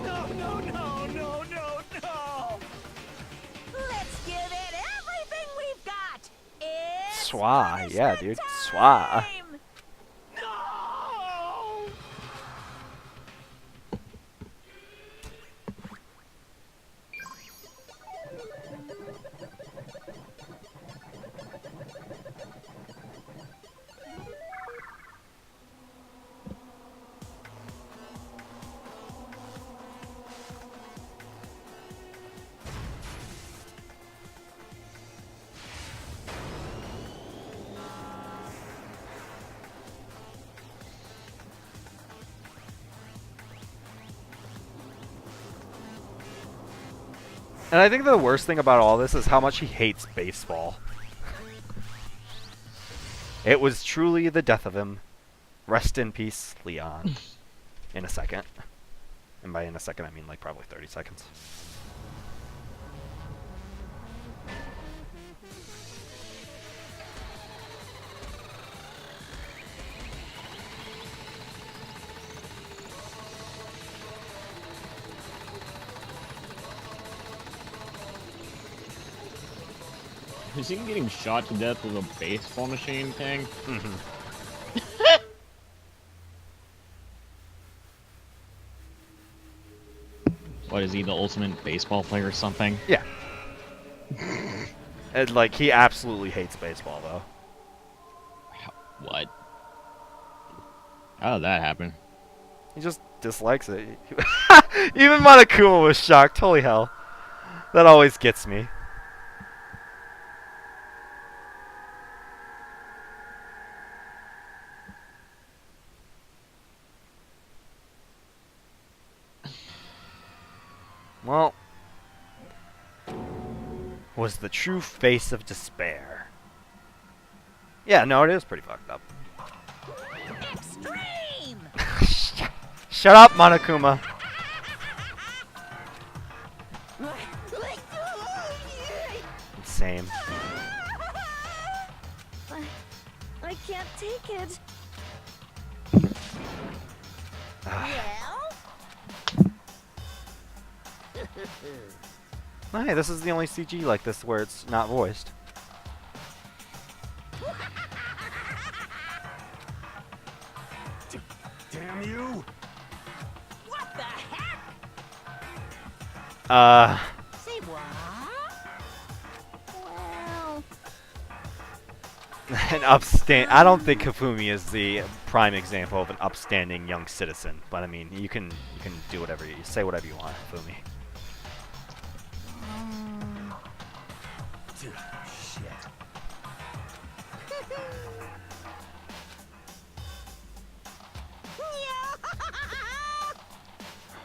No, no, no, no, no, no! Let's give it everything we've got. It's Swa, yeah, dude, Swa. No! And I think the worst thing about all this is how much he hates baseball. It was truly the death of him. Rest in peace, Leon. In a second. And by in a second, I mean like probably 30 seconds. Is he getting shot to death with a baseball machine thing? Mm-hmm. What, is he the ultimate baseball player or something? Yeah. And like, he absolutely hates baseball, though. What? How did that happen? He just dislikes it. Even Monokuma was shocked. Holy hell. That always gets me. Well, was the true face of despair. Yeah, no, it is pretty fucked up. Extreme! Shut up, Monokuma. Same. I can't take it. Hey, this is the only CG like this where it's not voiced. Damn you! What the heck? Say what? Well, An upstand. I don't think Kafumi is the prime example of an upstanding young citizen, but I mean, you can do whatever you say, whatever you want, Kafumi. Shit.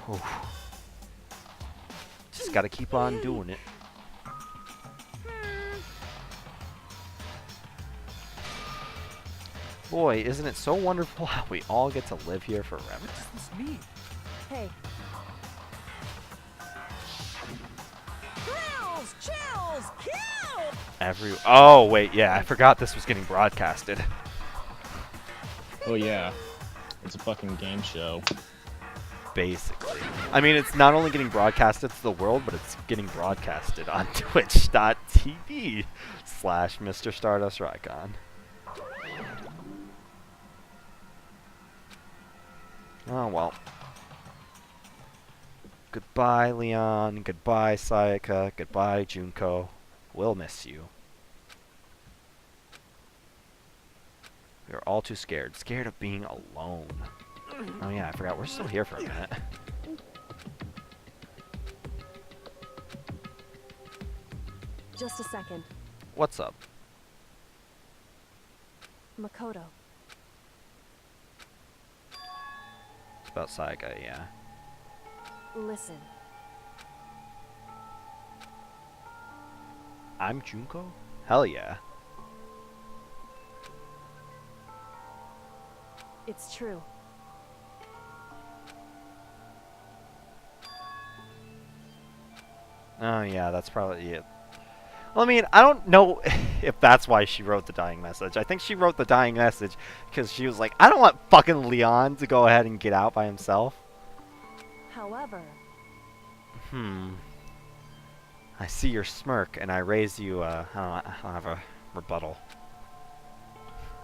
Oof. Just gotta keep on doing it. Boy, isn't it so wonderful how we all get to live here forever? What does this mean? Hey, Chills! Chills! Kill! Oh, wait, yeah, I forgot this was getting broadcasted. Oh yeah. It's a fucking game show. Basically. I mean, it's not only getting broadcasted to the world, but it's getting broadcasted on twitch.tv/MrStardustRicon. Oh, well. Goodbye, Leon. Goodbye, Sayaka. Goodbye, Junko. We'll miss you. We are all too scared. Scared of being alone. Oh yeah, I forgot. We're still here for a minute. just a second. What's up? Makoto. It's about Sayaka, yeah. Listen. I'm Junko? Hell yeah. It's true. Oh yeah, that's probably it. Well, I mean, I don't know if that's why she wrote the dying message. I think she wrote the dying message because she was like, I don't want fucking Leon to go ahead and get out by himself. However... I see your smirk, and I raise you, I don't have a rebuttal.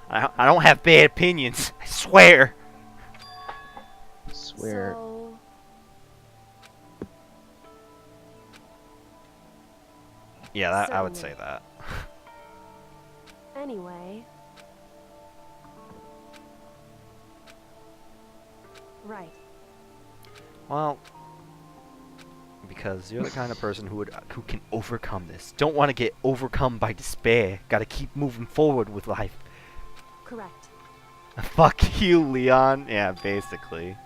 I don't have bad opinions, I swear! Swear. So... Yeah, that, I would say that. Anyway... Right. Well, because you're the kind of person who can overcome this. Don't want to get overcome by despair. Gotta keep moving forward with life. Correct. Fuck you, Leon. Yeah, basically.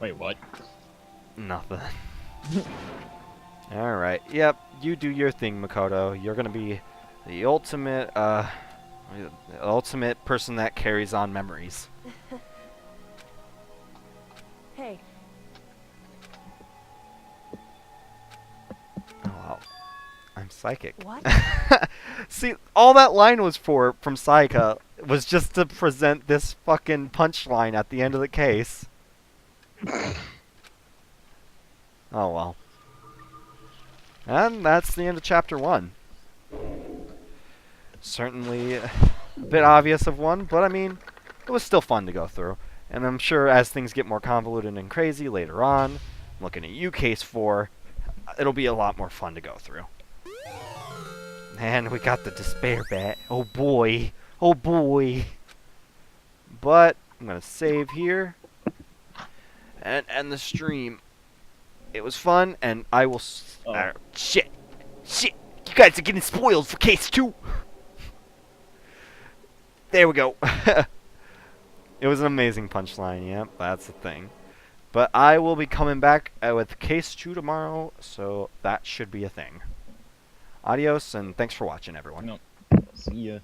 Wait, what? Nothing. Alright, yep, you do your thing, Makoto. You're gonna be the ultimate person that carries on memories. Hey, Oh, wow. I'm psychic. What? See, all that line was from Saika was just to present this fucking punchline at the end of the case. Oh well. And that's the end of chapter 1. Certainly a bit obvious of one, but I mean, it was still fun to go through. And I'm sure as things get more convoluted and crazy later on, looking at you, Case 4, it'll be a lot more fun to go through. And we got the despair bat. Oh boy. Oh boy. But I'm going to save here and end the stream. It was fun, and I will... shit. Shit. You guys are getting spoiled for Case 2. There we go. It was an amazing punchline. Yep, that's the thing. But I will be coming back with Case 2 tomorrow, so that should be a thing. Adios, and thanks for watching, everyone. See ya.